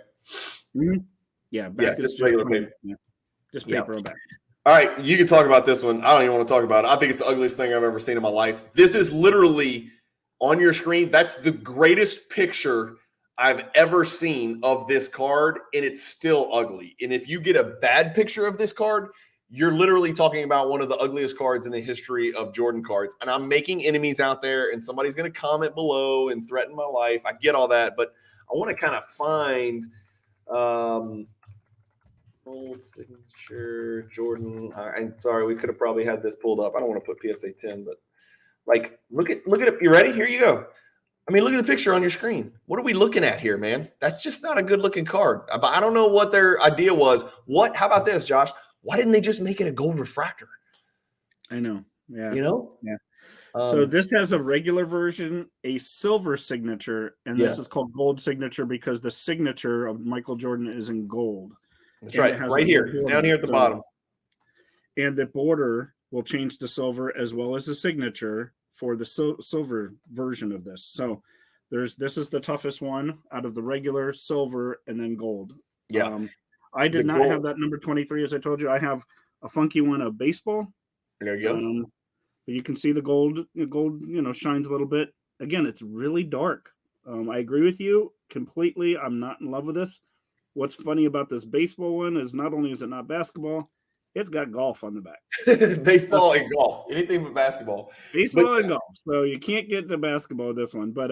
Mm-hmm. Yeah, back is just regular paper. Yeah. Just paper on back. All right, you can talk about this one. I don't even want to talk about it. I think it's the ugliest thing I've ever seen in my life. This is literally on your screen. That's the greatest picture I've ever seen of this card, and it's still ugly. And if you get a bad picture of this card, you're literally talking about one of the ugliest cards in the history of Jordan cards. And I'm making enemies out there, and somebody's going to comment below and threaten my life. I get all that, but I want to kind of find old signature Jordan. I'm sorry, we could have probably had this pulled up. I don't want to put PSA 10, but like, look at it. You ready? Here you go. I mean, look at the picture on your screen. What are we looking at here, man? That's just not a good looking card. I don't know what their idea was. How about this, Josh? Why didn't they just make it a gold refractor? I know. Yeah. You know? Yeah. So this has a regular version, a silver signature, and this is called gold signature because the signature of Michael Jordan is in gold. That's right. Right here. It's down here at the bottom. And the border will change to silver as well as the signature for the silver version of this. So this is the toughest one out of the regular, silver, and then gold. Yeah. I did not have that number 23, as I told you. I have a funky one of baseball. There you go. But you can see the gold, shines a little bit. Again, it's really dark. I agree with you completely. I'm not in love with this. What's funny about this baseball one is not only is it not basketball, it's got golf on the back. Baseball and golf. Anything but basketball. Baseball and golf. So you can't get the basketball with this one. But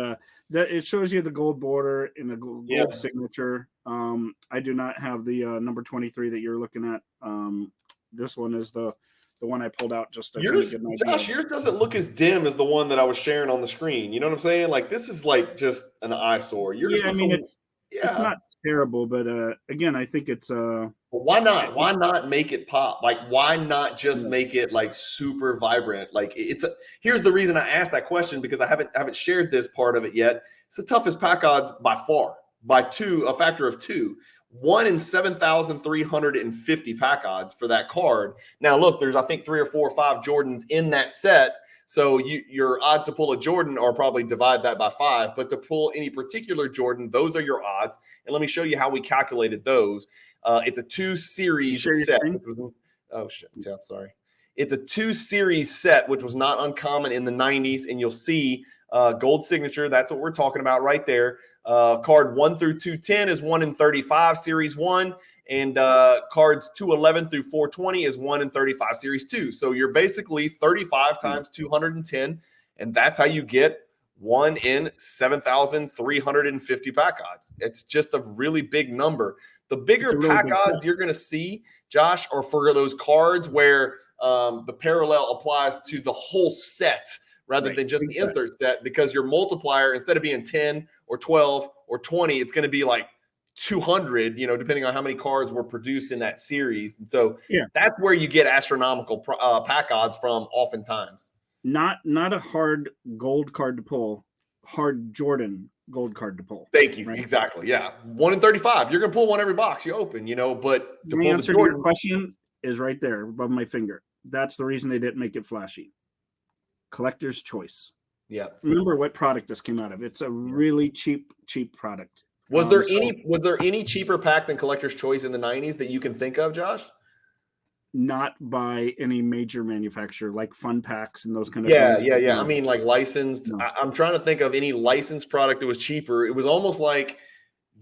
that it shows you the gold border and the gold signature. I do not have the number 23 that you're looking at. This one is the one I pulled out just to get an idea. Josh, yours doesn't look as dim as the one that I was sharing on the screen. You know what I'm saying? Like, this is like just an eyesore. It's not terrible, but again, I think it's why not? Why not make it pop? Like, why not just make it like super vibrant? Like, here's the reason I asked that question, because I haven't shared this part of it yet. It's the toughest pack odds by far, by a factor of 2. 1 in 7,350 pack odds for that card. Now, look, there's I think 3 or 4 or 5 Jordans in that set. So your odds to pull a Jordan are probably divide that by 5, but to pull any particular Jordan, those are your odds. And let me show you how we calculated those. It's a 2-series set. Oh shit! Yeah, sorry. It's a 2-series set, which was not uncommon in the 90s, and you'll see gold signature. That's what we're talking about right there. Card 1 through 210 is 1 in 35, series 1. And cards 211 through 420 is 1 in 35 series 2. So you're basically 35 times 210, and that's how you get 1 in 7,350 pack odds. It's just a really big number. The bigger pack odds you're going to see, Josh, are for those cards where the parallel applies to the whole set rather than just the insert set, because your multiplier, instead of being 10 or 12 or 20, it's going to be like 200, depending on how many cards were produced in that series. And so that's where you get astronomical pack odds from oftentimes. Not a hard gold card to pull, hard Jordan gold card to pull. Thank you. Right? Exactly. Yeah. 1 in 35. You're going to pull one every box you open, but the answer to your question is right there above my finger. That's the reason they didn't make it flashy. Collector's choice. Yeah. Remember what product this came out of. It's a really cheap product. Was there any cheaper pack than Collector's Choice in the 90s that you can think of, Josh? not by any major manufacturer like Fun Packs and those kind of Yeah, things. yeah. I mean, like licensed. No. I'm trying to think of any licensed product that was cheaper. It was almost like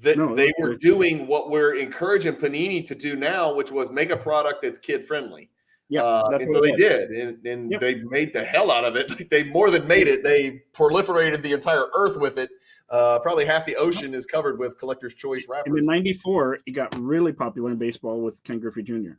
that No, they were doing what we're encouraging Panini to do now, which was make a product that's kid friendly. Yeah, that's and what so it they was. did, and they made the hell out of it. Like, they more than made it. They proliferated the entire earth with it. Probably half the ocean is covered with collector's choice wrappers. And in '94, it got really popular in baseball with Ken Griffey Jr.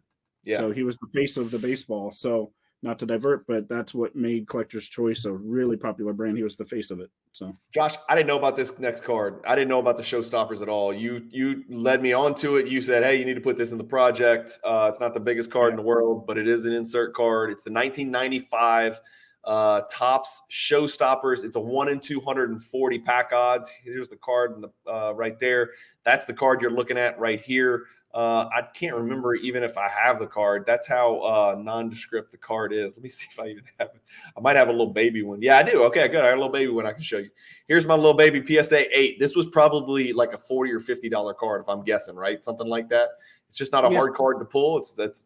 Yeah. So he was the face of the baseball. So not to divert, but that's what made Collector's Choice a really popular brand. He was the face of it. So Josh, I didn't know about this next card. I didn't know about the showstoppers at all. You led me onto it. You said, hey, you need to put this in the project. It's not the biggest card in the world, but it is an insert card. It's the 1995 Topps Showstoppers. It's a 1 in 240 pack odds. Here's the card in the, right there. That's the card you're looking at right here. I can't remember even if I have the card. That's how nondescript the card is. Let me see if I even have it. I might have a little baby one. Yeah, I do. Okay, good. I got a little baby one I can show you. Here's my little baby PSA 8. This was probably like a $40 or $50 card if I'm guessing, right? Something like that. It's just not a hard card to pull. That's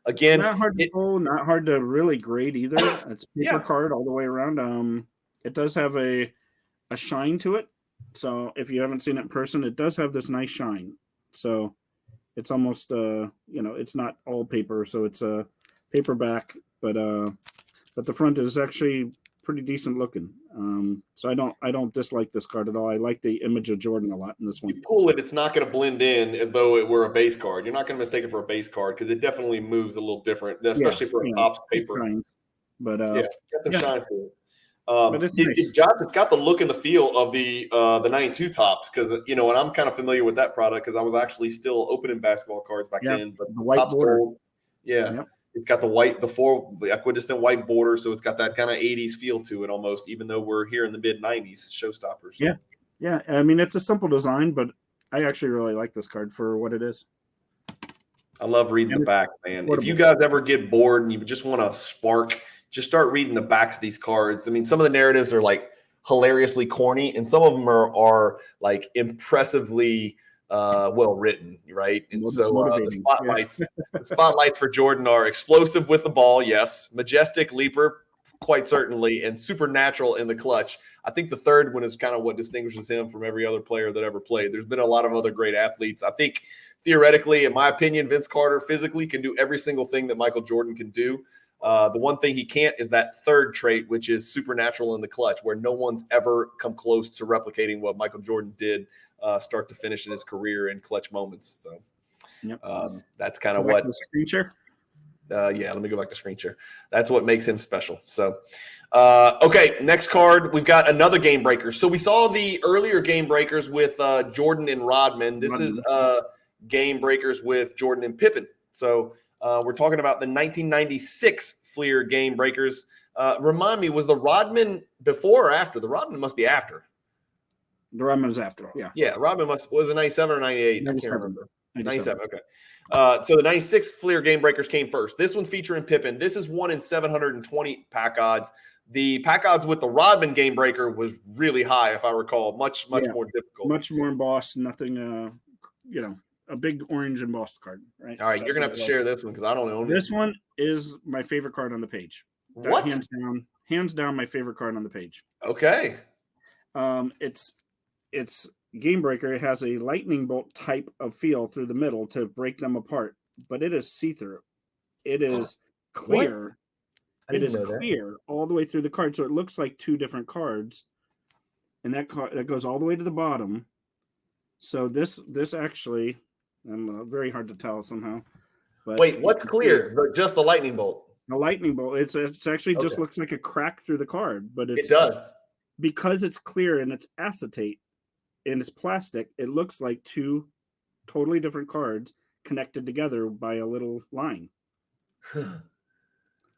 again, not hard to pull, not hard to really grade either. It's paper card all the way around. It does have a shine to it. So if you haven't seen it in person, it does have this nice shine. So it's almost it's not all paper, so it's a paperback, but the front is actually pretty decent looking. So I don't dislike this card at all. I like the image of Jordan a lot in this one. You pull it, it's not going to blend in as though it were a base card. You're not going to mistake it for a base card because it definitely moves a little different, especially for a Topps paper. But got some shine to it. But it's nice. It's got the look and the feel of the 92 Topps because and I'm kind of familiar with that product because I was actually still opening basketball cards back then. But the white border, it's got the equidistant white border, so it's got that kind of 80s feel to it almost, even though we're here in the mid 90s showstoppers. Yeah. I mean, it's a simple design, but I actually really like this card for what it is. I love reading the back, man. If you guys ever get bored and you just want to spark, just start reading the backs of these cards. I mean, some of the narratives are like hilariously corny, and some of them are like impressively well written, right? And so the spotlights for Jordan are explosive with the ball, yes, majestic leaper, quite certainly, and supernatural in the clutch. I think the third one is kind of what distinguishes him from every other player that ever played. There's been a lot of other great athletes. I think theoretically, in my opinion, Vince Carter physically can do every single thing that Michael Jordan can do. The one thing he can't is that third trait, which is supernatural in the clutch, where no one's ever come close to replicating what Michael Jordan did start to finish in his career in clutch moments. So that's kind of what. Screen share? Let me go back to screen share. That's what makes him special. So, okay, next card. We've got another game breaker. So we saw the earlier game breakers with Jordan and Rodman. This is game breakers with Jordan and Pippen. So we're talking about the 1996 Fleer game breakers. Remind me, was the Rodman before or after? The Rodman must be after. The Rodman was after, yeah. Yeah, Rodman was it 97 or 98? 97. I can't remember. 97, okay. So the 96 Fleer game breakers came first. This one's featuring Pippen. This is 1 in 720 pack odds. The pack odds with the Rodman game breaker was really high, if I recall. Much more difficult. Much more embossed, nothing, a big orange embossed card, right? All right, you're going to have to share this one because I don't know. This one is my favorite card on the page. What? Hands down my favorite card on the page. Okay. It's game breaker. It has a lightning bolt type of feel through the middle to break them apart, but it is see-through. It is clear. It is clear all the way through the card, so it looks like two different cards. And that goes all the way to the bottom. So this actually, very hard to tell somehow. But wait, what's clear? Just the lightning bolt. The lightning bolt. It's actually just looks like a crack through the card, but it does because it's clear and it's acetate and it's plastic. It looks like two totally different cards connected together by a little line.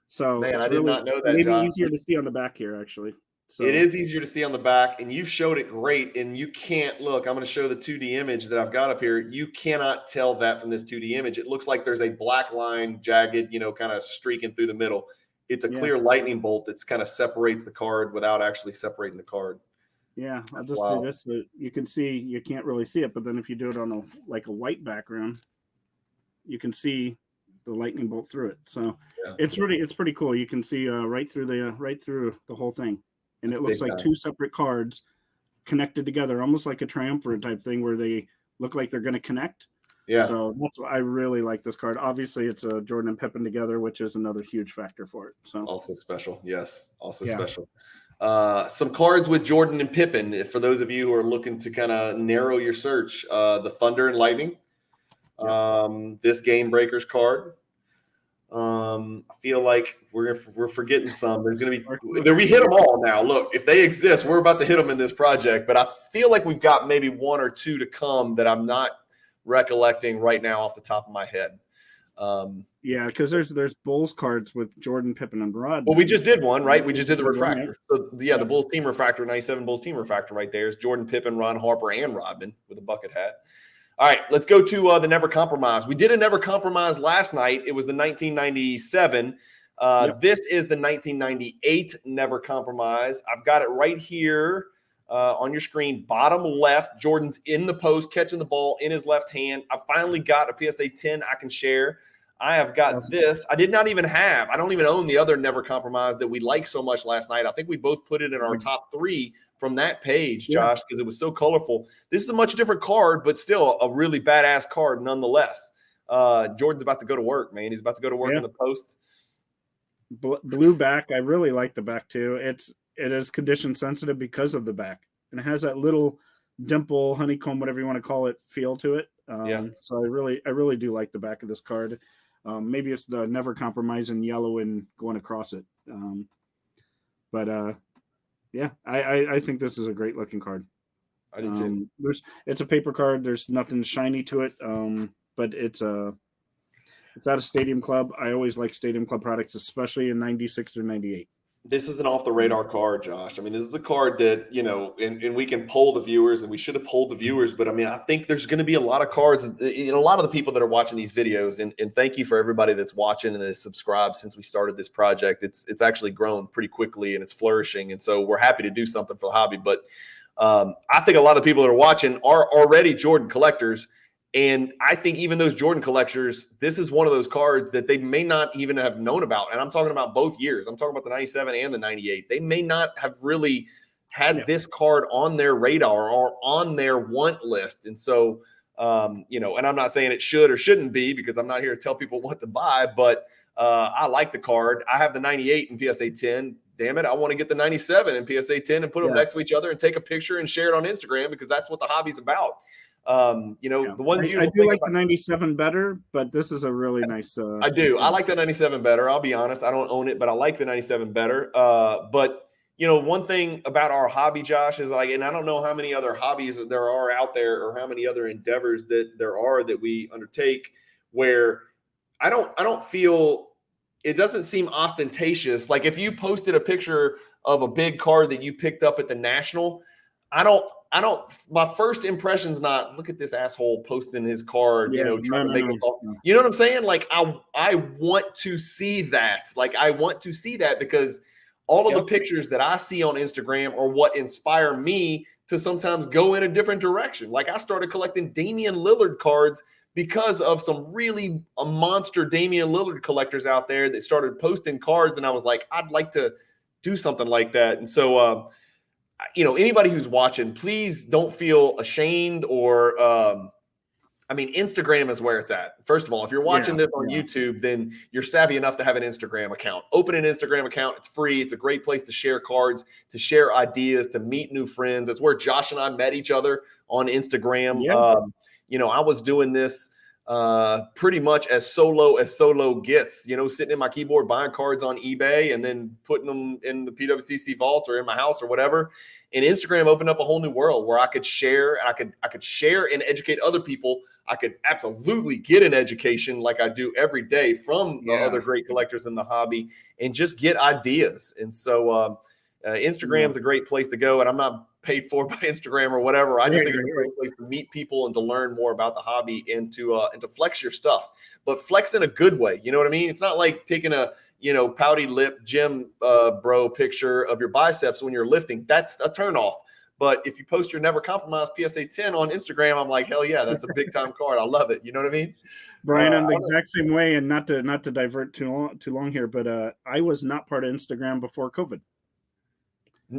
So man, I did not know that. Maybe easier to see on the back here, actually. So it is easier to see on the back, and you've showed it great. And you can't look. I'm going to show the 2D image that I've got up here. You cannot tell that from this 2D image. It looks like there's a black line, jagged, kind of streaking through the middle. It's a clear lightning bolt that's kind of separates the card without actually separating the card. Yeah, I'll just do this. So you can see, you can't really see it, but then if you do it on a white background, you can see lightning bolt through it. So Yeah. it's pretty cool. You can see right through the whole thing, and it looks like 2 separate cards connected together, almost like a triumvirate type thing where they look like they're going to connect. Yeah. So that's why I really like this card. Obviously, it's a Jordan and Pippen together, which is another huge factor for it. So also special. Yes. Special. Some cards with Jordan and Pippen. For those of you who are looking to kind of narrow your search, the Thunder and Lightning. This Game Breakers card. I feel like we're forgetting some. There's going to be we hit them all now. Look, if they exist, we're about to hit them in this project. But I feel like we've got maybe 1 or 2 to come that I'm not recollecting right now off the top of my head. Yeah, because there's Bulls cards with Jordan, Pippen, and Rod. Well, we just did one, right? We just did the refractor. So the Bulls team refractor, 97 Bulls team refractor right there is Jordan, Pippen, Ron Harper, and Rodman with a bucket hat. All right, let's go to the Never Compromise. We did a Never Compromise last night. It was the 1997. This is the 1998 Never Compromise. I've got it right here on your screen, bottom left. Jordan's in the post, catching the ball in his left hand. I finally got a PSA 10 I can share. I have got this. I don't even own the other Never Compromise that we liked so much last night. I think we both put it in our top 3 from that page, Josh, because it was so colorful. This is a much different card, but still a really badass card nonetheless. Jordan's about to go to work, man. He's about to go to work in the post. Blue back. I really like the back too. It is condition sensitive because of the back, and it has that little dimple, honeycomb, whatever you want to call it, feel to it. So I really do like the back of this card. Maybe it's the Never Compromise in yellow and going across it. Yeah, I think this is a great looking card. I do too. It's a paper card. There's nothing shiny to it, but it's at a Stadium Club. I always like Stadium Club products, especially in 96 through 98. This is an off-the-radar card, Josh. I mean, this is a card that, and we can poll the viewers, and we should have polled the viewers, but, I mean, I think there's going to be a lot of cards, and a lot of the people that are watching these videos, and thank you for everybody that's watching and has subscribed since we started this project. It's actually grown pretty quickly, and it's flourishing, and so we're happy to do something for the hobby. But I think a lot of people that are watching are already Jordan collectors, and I think even those Jordan collectors, this is one of those cards that they may not even have known about. And I'm talking about both years. I'm talking about the 97 and the 98. They may not have really had this card on their radar or on their want list. And so, and I'm not saying it should or shouldn't be, because I'm not here to tell people what to buy, but I like the card. I have the 98 in PSA 10. Damn it, I want to get the 97 in PSA 10 and put them next to each other and take a picture and share it on Instagram, because that's what the hobby's about. The one I do like the 97 better, but this is a really nice. I do. I like the 97 better. I'll be honest. I don't own it, but I like the 97 better. But one thing about our hobby, Josh, is and I don't know how many other hobbies there are out there or how many other endeavors that there are that we undertake where I don't feel, it doesn't seem ostentatious. Like if you posted a picture of a big card that you picked up at the National, my first impression's not, look at this asshole posting his card, trying to make us all, you know what I'm saying? Like I want to see that. Like I want to see that because all of the pictures that I see on Instagram are what inspire me to sometimes go in a different direction. Like I started collecting Damian Lillard cards because of some really monster Damian Lillard collectors out there that started posting cards. And I was like, I'd like to do something like that. And so, anybody who's watching, please don't feel ashamed or, Instagram is where it's at. First of all, if you're watching this on YouTube, then you're savvy enough to have an Instagram account. Open an Instagram account. It's free. It's a great place to share cards, to share ideas, to meet new friends. That's where Josh and I met each other on Instagram. Yeah. I was doing this pretty much as solo gets, sitting in my keyboard, buying cards on eBay and then putting them in the PWCC vault or in my house or whatever. And Instagram opened up a whole new world where I could share, I could share and educate other people. I could absolutely get an education like I do every day from the other great collectors in the hobby and just get ideas. And so Instagram is a great place to go. And I'm not paid for by Instagram or whatever. I just think it's a great place to meet people and to learn more about the hobby and to flex your stuff, but flex in a good way. You know what I mean? It's not like taking a, pouty lip gym bro picture of your biceps when you're lifting. That's a turnoff. But if you post your Never Compromise PSA 10 on Instagram, I'm like, hell yeah, that's a big time card. I love it. You know what I mean? Brian, I'm the exact same way, and not to divert too long here, but I was not part of Instagram before COVID.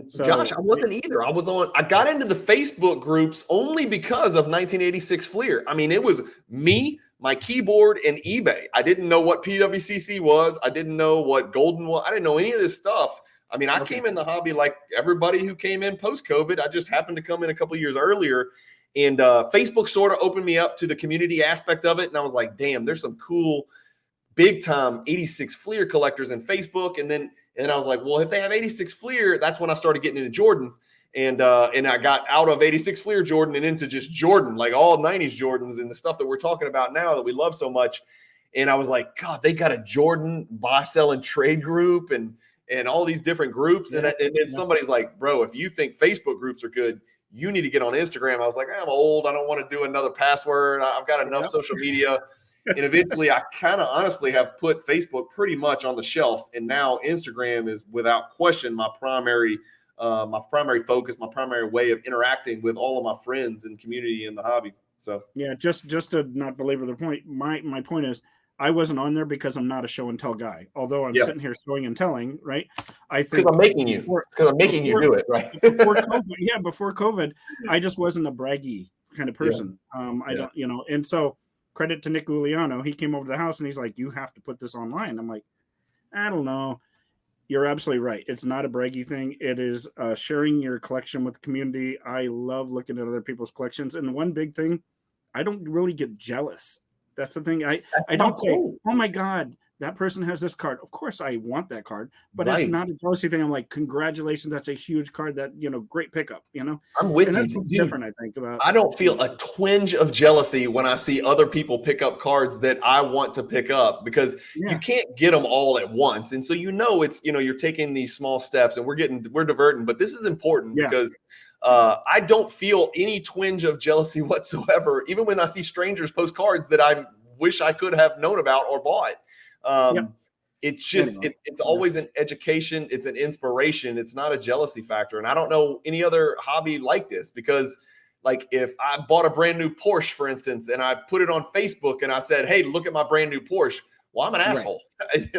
So, Josh, I wasn't either. I got into the Facebook groups only because of 1986 Fleer. I mean, it was me, my keyboard, and eBay. I didn't know what PWCC was. I didn't know what Golden was. I didn't know any of this stuff. I mean, I came in the hobby like everybody who came in post-COVID. I just happened to come in a couple of years earlier. And Facebook sort of opened me up to the community aspect of it. And I was like, damn, there's some cool big-time 86 Fleer collectors in Facebook. And then I was like, well, if they have 86 Fleer, that's when I started getting into Jordans. And I got out of 86 Fleer Jordan and into just Jordan, like all 90s Jordans and the stuff that we're talking about now that we love so much. And I was like, God, they got a Jordan buy, sell, and trade group and all these different groups. And then somebody's like, bro, if you think Facebook groups are good, you need to get on Instagram. I was like, I'm old. I don't want to do another password. I've got enough social media. And eventually I kind of honestly have put Facebook pretty much on the shelf. And now Instagram is without question my primary focus, my primary way of interacting with all of my friends and community in the hobby. So yeah, just to not belabor the point, my point is I wasn't on there because I'm not a show and tell guy. Although I'm sitting here showing and telling, right? I think because I'm making you. Because I'm making you do it, right? before COVID, I just wasn't a braggy kind of person. I don't, and so credit to Nick Gugliano. He came over to the house and he's like, "You have to put this online." I'm like, I don't know. You're absolutely right. It's not a braggy thing. It is sharing your collection with the community. I love looking at other people's collections. And one big thing, I don't really get jealous. That's the thing. I don't say, oh my God, that person has this card. Of course I want that card, but it's not a jealousy thing. I'm like, congratulations, that's a huge card. That, great pickup, I'm with you. That's what's different, I think, about. I don't feel a twinge of jealousy when I see other people pick up cards that I want to pick up because you can't get them all at once. And so, it's, you're taking these small steps and we're diverting, but this is important because I don't feel any twinge of jealousy whatsoever, even when I see strangers post cards that I wish I could have known about or bought. It's just, it's always an education. It's an inspiration. It's not a jealousy factor. And I don't know any other hobby like this because like if I bought a brand new Porsche, for instance, and I put it on Facebook and I said, hey, look at my brand new Porsche. Well, I'm an asshole.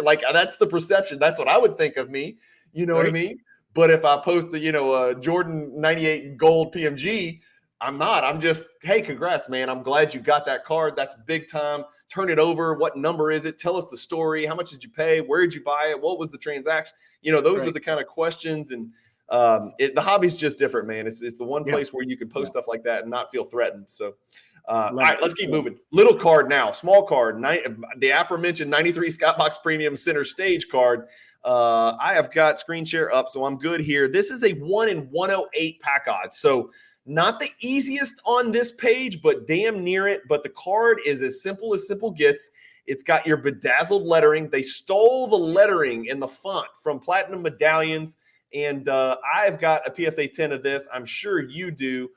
Like that's the perception. That's what I would think of me. You know what I mean? But if I post a Jordan 98 gold PMG, I'm not. I'm just, hey, congrats, man. I'm glad you got that card. That's big time. Turn it over. What number is it? Tell us the story. How much did you pay? Where did you buy it? What was the transaction? Those are the kind of questions. And the hobby's just different, man. It's the one place where you can post stuff like that and not feel threatened. So, all right, let's keep moving. Little card now, small card. The aforementioned 93 Skybox Premium Center Stage card. I have got screen share up, so I'm good here. This is a 1 in 108 pack odds. So not the easiest on this page, but damn near it. But the card is as simple gets. It's got your bedazzled lettering. They stole the lettering and the font from Platinum Medallions. And I've got a PSA 10 of this. I'm sure you do.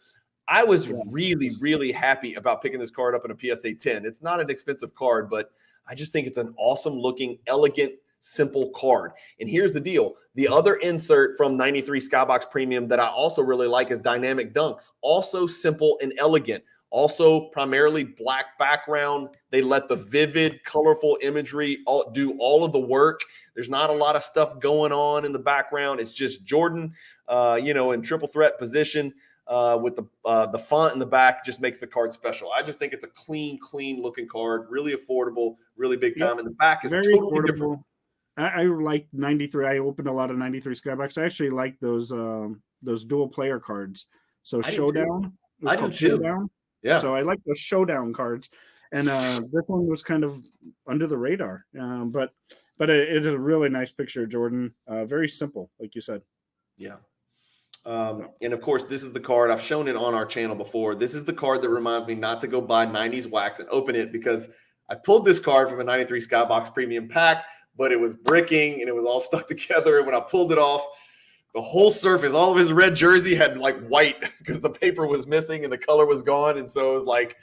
I was really, really happy about picking this card up in a PSA 10. It's not an expensive card, but I just think it's an awesome looking, elegant, simple card. And here's the deal. The other insert from 93 Skybox Premium that I also really like is Dynamic Dunks. Also simple and elegant. Also primarily black background. They let the vivid, colorful imagery do all of the work. There's not a lot of stuff going on in the background. It's just Jordan, in triple threat position with the font in the back just makes the card special. I just think it's a clean looking card, really affordable, really big time. And the back is very totally affordable. Different. I like 93. I opened a lot of 93 Skybox. I actually like those dual player cards. So Showdown. I do too. Showdown. Yeah. So I like those Showdown cards. And this one was kind of under the radar. But it is a really nice picture of Jordan. Very simple, like you said. Yeah. And of course, this is the card. I've shown it on our channel before. This is the card that reminds me not to go buy 90s wax and open it because I pulled this card from a 93 Skybox Premium pack, but it was bricking and it was all stuck together. And when I pulled it off, the whole surface, all of his red jersey had like white because the paper was missing and the color was gone. And so it was like,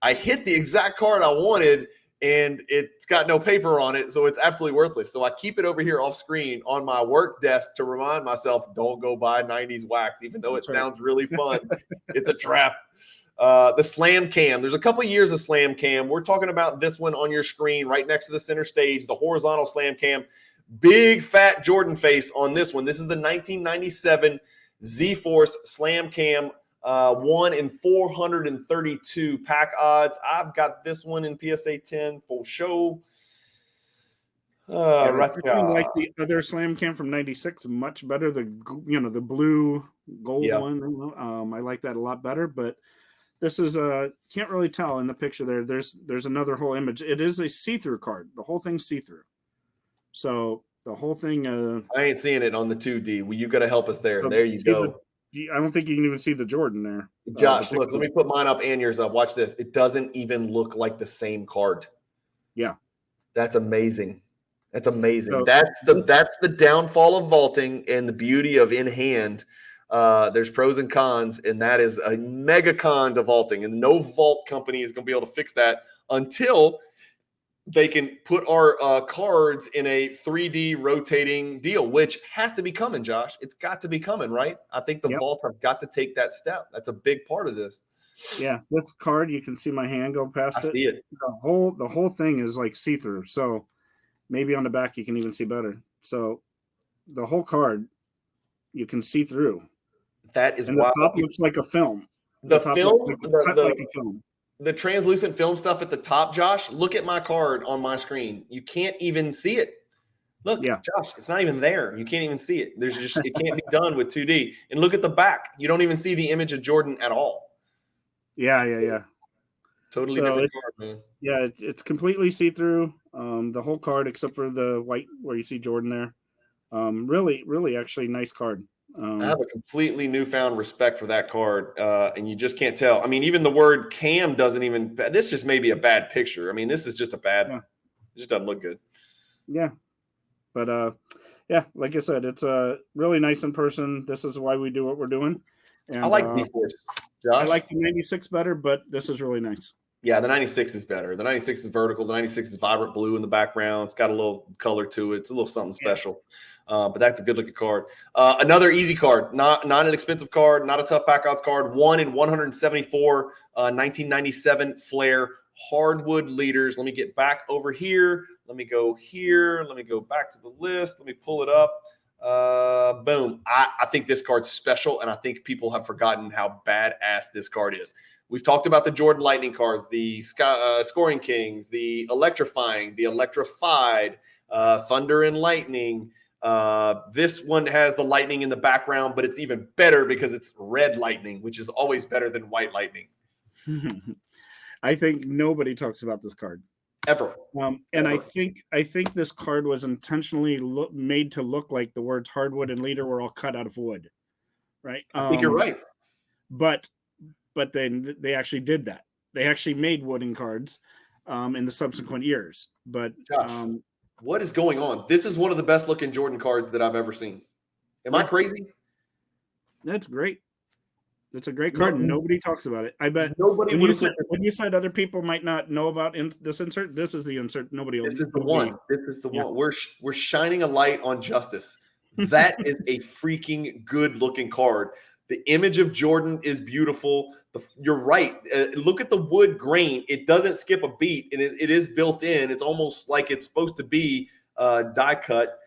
I hit the exact card I wanted and it's got no paper on it, so it's absolutely worthless. So I keep it over here off screen on my work desk to remind myself, don't go buy 90s wax, even though it sounds really fun. It's a trap. The Slam Cam. There's a couple years of Slam Cam. We're talking about this one on your screen right next to the center stage, the horizontal Slam Cam. Big fat Jordan face on this one. This is the 1997 Z-Force Slam Cam. 1 in 432 pack odds. I've got this one in PSA 10 for show. Like the other Slam Cam from '96, much better. The blue gold one. I like that a lot better. But this is can't really tell in the picture there. There's another whole image. It is a see-through card. The whole thing's see-through. So the whole thing. I ain't seeing it on the 2D. Well, you got to help us there. So there you go. I don't think you can even see the Jordan there. Josh, look, let me put mine up and yours up. Watch this. It doesn't even look like the same card. Yeah. That's amazing. That's amazing. So, that's the downfall of vaulting and the beauty of in hand. There's pros and cons, and that is a mega con to vaulting. And no vault company is going to be able to fix that until they can put our cards in a 3D rotating deal, which has to be coming, Josh. It's got to be coming, right? I think the vaults have got to take that step. That's a big part of this. Yeah, this card, you can see my hand go past it. I see it. The whole thing is like see-through. So maybe on the back you can even see better. So the whole card you can see through. That is and wild. The top looks like a film. The film, like a film. The translucent film stuff at the top, Josh, look at my card on my screen. You can't even see it. Look, Josh, it's not even there. You can't even see it. It can't be done with 2D. And look at the back. You don't even see the image of Jordan at all. Yeah. Totally different card, man. Yeah, it's completely see-through. The whole card except for the white where you see Jordan there. Really actually nice card. I have a completely newfound respect for that card, and you just can't tell. I mean, even the word cam doesn't even – this just may be a bad picture. I mean, this is just a bad It just doesn't look good. Yeah. But, like I said, it's really nice in person. This is why we do what we're doing. And, I like Z-Force, Josh. I like the 96 better, but this is really nice. Yeah, the 96 is better. The 96 is vertical. The 96 is vibrant blue in the background. It's got a little color to it. It's a little something special. But that's a good-looking card. Another easy card, not an expensive card, not a tough pack odds card. 1 in 174, 1997 Flair hardwood leaders. Let me get back over here. Let me go here. Let me go back to the list. Let me pull it up. Boom. I think this card's special, and I think people have forgotten how badass this card is. We've talked about the Jordan Lightning cards, the Scoring Kings, the Electrifying, the Electrified, Thunder and Lightning. This one has the lightning in the background, but it's even better because it's red lightning, which is always better than white lightning. I think nobody talks about this card ever. And ever. I think this card was intentionally made to look like the words hardwood and leader were all cut out of wood, right? I think you're right. But then they actually did that. They actually made wooden cards in the subsequent years. But Josh, what is going on? This is one of the best looking Jordan cards that I've ever seen. Am I crazy? That's great. It's a great card. Nobody talks about it. I bet nobody when you said other people might not know about this insert, this is the insert. Nobody else. This is the one. This is the one. We're shining a light on justice. That is a freaking good looking card. The image of Jordan is beautiful. You're right. Look at the wood grain. It doesn't skip a beat, and it is built in. It's almost like it's supposed to be die cut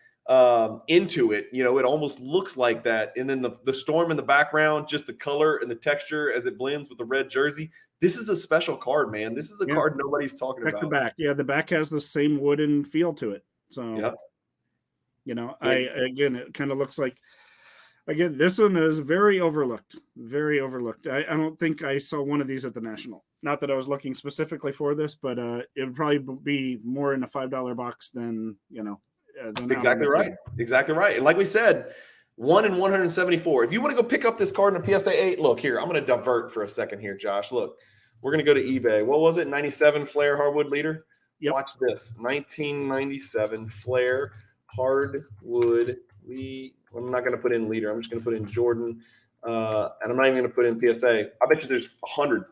into it. You know, it almost looks like that. And then the storm in the background, just the color and the texture as it blends with the red jersey. This is a special card, man. This is a card nobody's talking about. The back. Yeah, the back has the same wooden feel to it. So, it kind of looks like. Again, this one is very overlooked. Very overlooked. I don't think I saw one of these at the National. Not that I was looking specifically for this, but it would probably be more in a $5 box than, Exactly right. Exactly right. And like we said, 1 in 174. If you want to go pick up this card in a PSA 8, look here. I'm going to divert for a second here, Josh. Look, we're going to go to eBay. What was it? 97 Flair hardwood leader? Yep. Watch this. 1997 Flair hardwood leader. I'm not going to put in leader. I'm just going to put in Jordan. And I'm not even going to put in PSA. I bet you there's 100.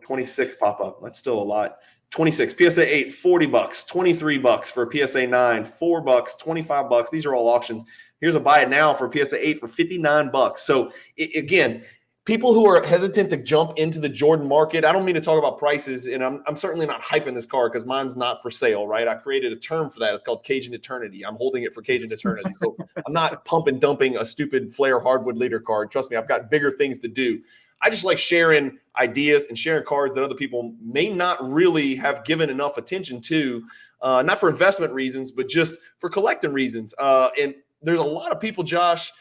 26 pop up. That's still a lot. 26, PSA 8, $40, $23 for a PSA 9, $4, $25. These are all auctions. Here's a buy it now for PSA 8 for $59. So again, people who are hesitant to jump into the Jordan market, I don't mean to talk about prices, and I'm certainly not hyping this card because mine's not for sale, right? I created a term for that. It's called Cajun Eternity. I'm holding it for Cajun Eternity. So I'm not pump and dumping a stupid Flair hardwood leader card. Trust me, I've got bigger things to do. I just like sharing ideas and sharing cards that other people may not really have given enough attention to, not for investment reasons, but just for collecting reasons. And there's a lot of people, Josh,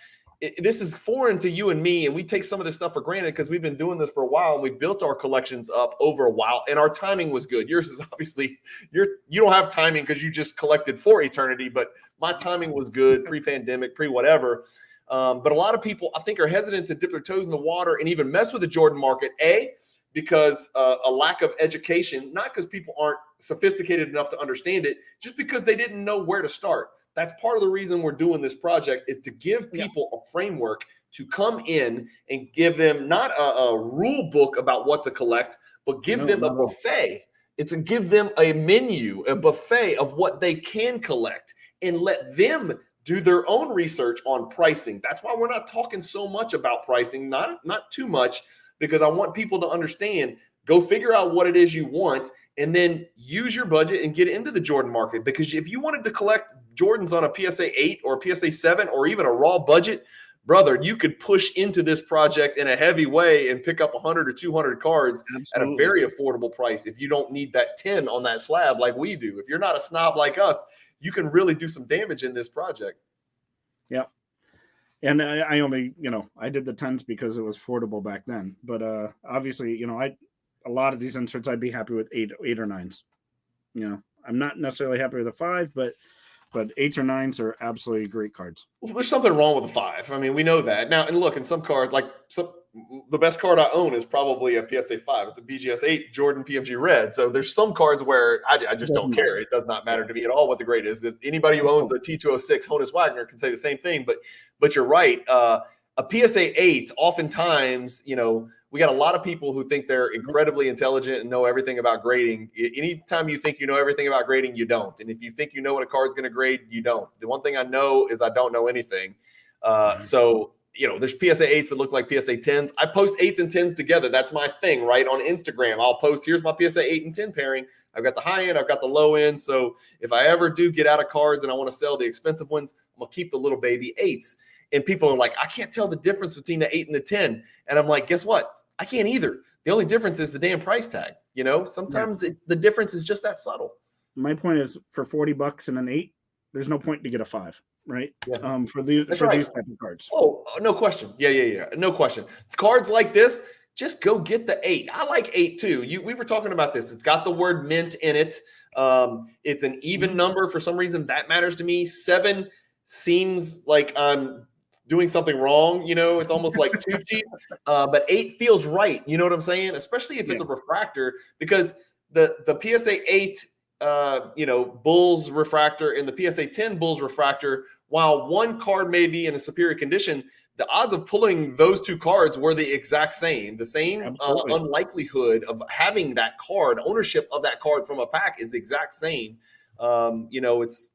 this is foreign to you and me, and we take some of this stuff for granted because we've been doing this for a while, and we've built our collections up over a while, and our timing was good. Yours is obviously, you don't have timing because you just collected for eternity, but my timing was good, pre-pandemic, pre-whatever. But a lot of people, I think, are hesitant to dip their toes in the water and even mess with the Jordan market, because a lack of education, not because people aren't sophisticated enough to understand it, just because they didn't know where to start. That's part of the reason we're doing this project, is to give people a framework to come in and give them not a rule book about what to collect, but give them a buffet. It's to give them a menu, a buffet of what they can collect, and let them do their own research on pricing. That's why we're not talking so much about pricing, not too much, because I want people to understand, go figure out what it is you want, and then use your budget and get into the Jordan market. Because if you wanted to collect Jordans on a PSA 8 or a PSA 7 or even a raw budget, brother, you could push into this project in a heavy way and pick up 100 or 200 cards at a very affordable price if you don't need that 10 on that slab like we do. If you're not a snob like us, you can really do some damage in this project. Yeah. And I only, I did the 10s because it was affordable back then. But obviously, a lot of these inserts, I'd be happy with eight or 9s. I'm not necessarily happy with a 5, but 8s or 9s are absolutely great cards. Well, there's something wrong with a 5. I mean, we know that. Now, and look, in some cards, the best card I own is probably a PSA 5. It's a BGS 8 Jordan PMG Red. So there's some cards where I just don't care. It does not matter to me at all what the grade is. If anybody who owns a T206 Honus Wagner can say the same thing. But you're right. A PSA 8, oftentimes, we got a lot of people who think they're incredibly intelligent and know everything about grading. Anytime you think you know everything about grading, you don't. And if you think you know what a card's going to grade, you don't. The one thing I know is I don't know anything. So there's PSA 8s that look like PSA 10s. I post 8s and 10s together. That's my thing, right? On Instagram, I'll post, here's my PSA 8 and 10 pairing. I've got the high end, I've got the low end. So if I ever do get out of cards and I want to sell the expensive ones, I'm going to keep the little baby 8s. And people are like, I can't tell the difference between the 8 and the 10. And I'm like, guess what? I can't either. The only difference is the damn price tag. Sometimes the difference is just that subtle. My point is, for $40 and an 8, there's no point to get a 5, right? Yeah. For these type of cards. Oh, no question. Yeah. No question. Cards like this, just go get the 8. I like 8 too. We were talking about this. It's got the word mint in it. It's an even number. For some reason, that matters to me. 7 seems like I'm doing something wrong, it's almost like too cheap, but 8 feels right. You know what I'm saying? Especially if it's a refractor, because the PSA 8, Bulls refractor and the PSA 10 Bulls refractor, while one card may be in a superior condition, the odds of pulling those two cards were the exact same. The same unlikelihood of having that card, ownership of that card from a pack is the exact same. It's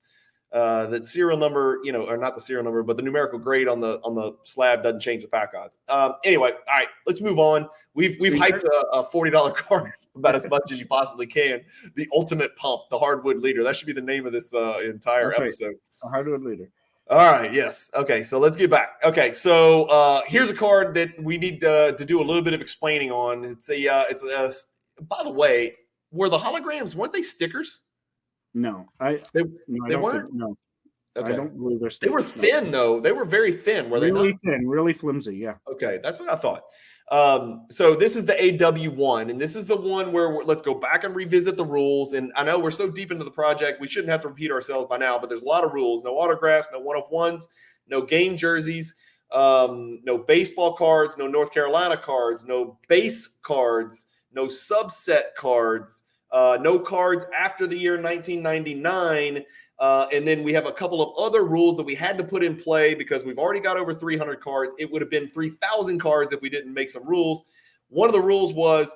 the serial number, or not the serial number, but the numerical grade on the slab doesn't change the pack odds. Anyway, all right, let's move on. We've hyped a $40 card about as much as you possibly can. The ultimate pump, the hardwood leader. That should be the name of this entire episode. A hardwood leader. All right. Yes. Okay. So let's get back. Okay. So here's a card that we need to do a little bit of explaining on. It's by the way, were the holograms, weren't they stickers? No, they weren't. No, okay. I don't believe they're stickers. They were thin though. They were very thin. Were they not? Really thin, really flimsy. Yeah. Okay, that's what I thought. So this is the AW1, and this is the one where let's go back and revisit the rules. And I know we're so deep into the project, we shouldn't have to repeat ourselves by now, but there's a lot of rules. No autographs, no one-of-ones, no game jerseys, no baseball cards, no North Carolina cards, no base cards, no subset cards, no cards after the year 1999. And then we have a couple of other rules that we had to put in play because we've already got over 300 cards. It would have been 3,000 cards if we didn't make some rules. One of the rules was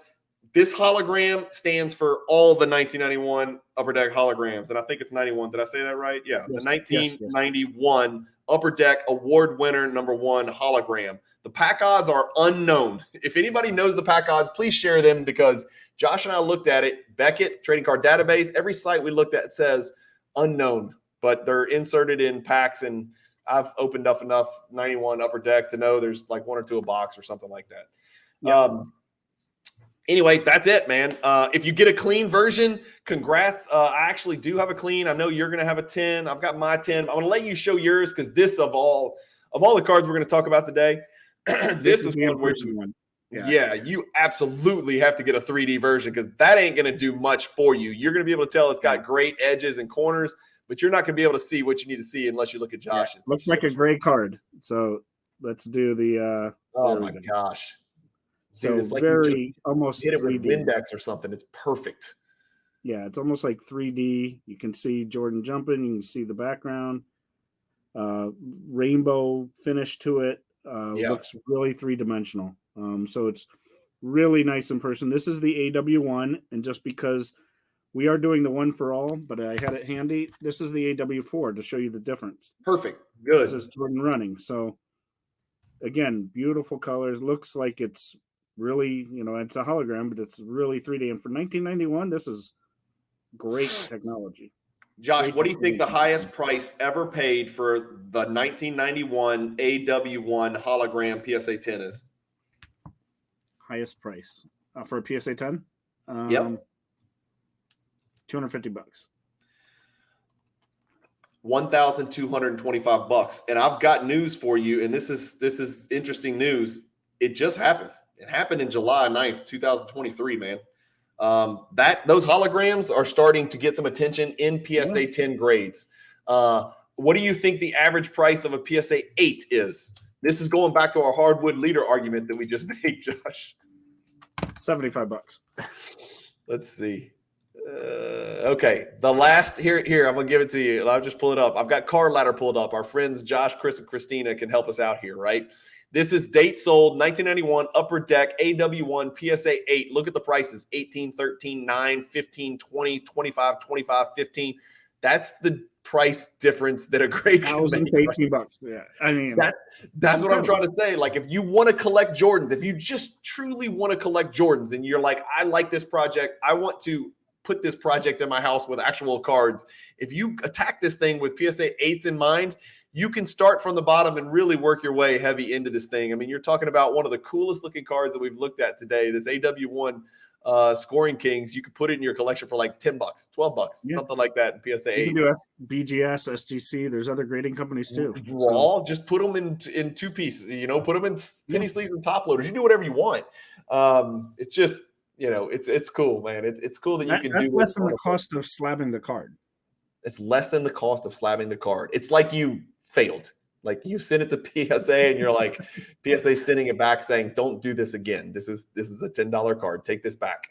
This hologram stands for all the 1991 Upper Deck holograms, and I think it's 91. Did I say that right? Yeah, yes, the 1991 Upper Deck award winner #1 hologram. The pack odds are unknown. If anybody knows the pack odds, please share them because Josh and I looked at it. Beckett, Trading Card Database, every site we looked at says unknown, but they're inserted in packs, and I've opened up enough 91 Upper Deck to know there's like 1 or 2 a box or something like that. Yep. Anyway, that's it, man. If you get a clean version, congrats. I actually do have a clean. I know you're going to have a 10. I've got my 10. I'm going to let you show yours because this of all the cards we're going to talk about today, this is one where you absolutely have to get a 3D version because that ain't going to do much for you. You're going to be able to tell it's got great edges and corners, but you're not going to be able to see what you need to see unless you look at Josh's. Yeah, looks like a gray card. So let's do the. Oh my gosh. So dude, it's like very almost hit it with 3D. Windex or something. It's perfect. Yeah, it's almost like 3D. You can see Jordan jumping. You can see the background. Rainbow finish to it. Looks really 3-dimensional. So it's really nice in person. This is the AW1, and just because we are doing the one for all, but I had it handy, this is the AW4 to show you the difference. Perfect. Good. This is Jordan running. So again, beautiful colors. Looks like it's really, it's a hologram, but it's really 3D. And for 1991, this is great technology. Josh, what do you think the highest price ever paid for the 1991 AW1 hologram PSA 10 is? Highest price for a PSA 10? Yep. $250. $1,225. And I've got news for you, and this is interesting news. It just happened. It happened in July 9th, 2023, man. Those holograms are starting to get some attention in PSA 10 grades. What do you think the average price of a PSA 8 is? This is going back to our hardwood leader argument that we just made, Josh. $75. Let's see. Okay, the last here. I'm gonna give it to you. I'll just pull it up. I've got Card Ladder pulled up. Our friends Josh, Chris, and Christina can help us out here, right? This is date sold 1991 Upper Deck AW1 PSA 8. Look at the prices: 18, 13, 9, 15, 20, 25, 25, 15. That's the price difference that a grade can make. $18. Yeah, I mean that's what I'm trying to say. Like, if you want to collect Jordans, if you just truly want to collect Jordans, and you're like, I like this project, I want to put this project in my house with actual cards. If you attack this thing with PSA 8s in mind, you can start from the bottom and really work your way heavy into this thing. I mean, you're talking about one of the coolest looking cards that we've looked at today, this AW1 Scoring Kings. You could put it in your collection for like $10, $12, something like that in PSA 8. You can do BGS, SGC. There's other grading companies too. Raw, just put them in 2 pieces, put them in penny sleeves and top loaders. You do whatever you want. It's just, it's cool, man. It's cool that you can do. That's less than the cost of slabbing the card. It's less than the cost of slabbing the card. It's like you failed. Like, you send it to PSA and you're like, PSA sending it back saying, don't do this again. This is a $10 card. Take this back.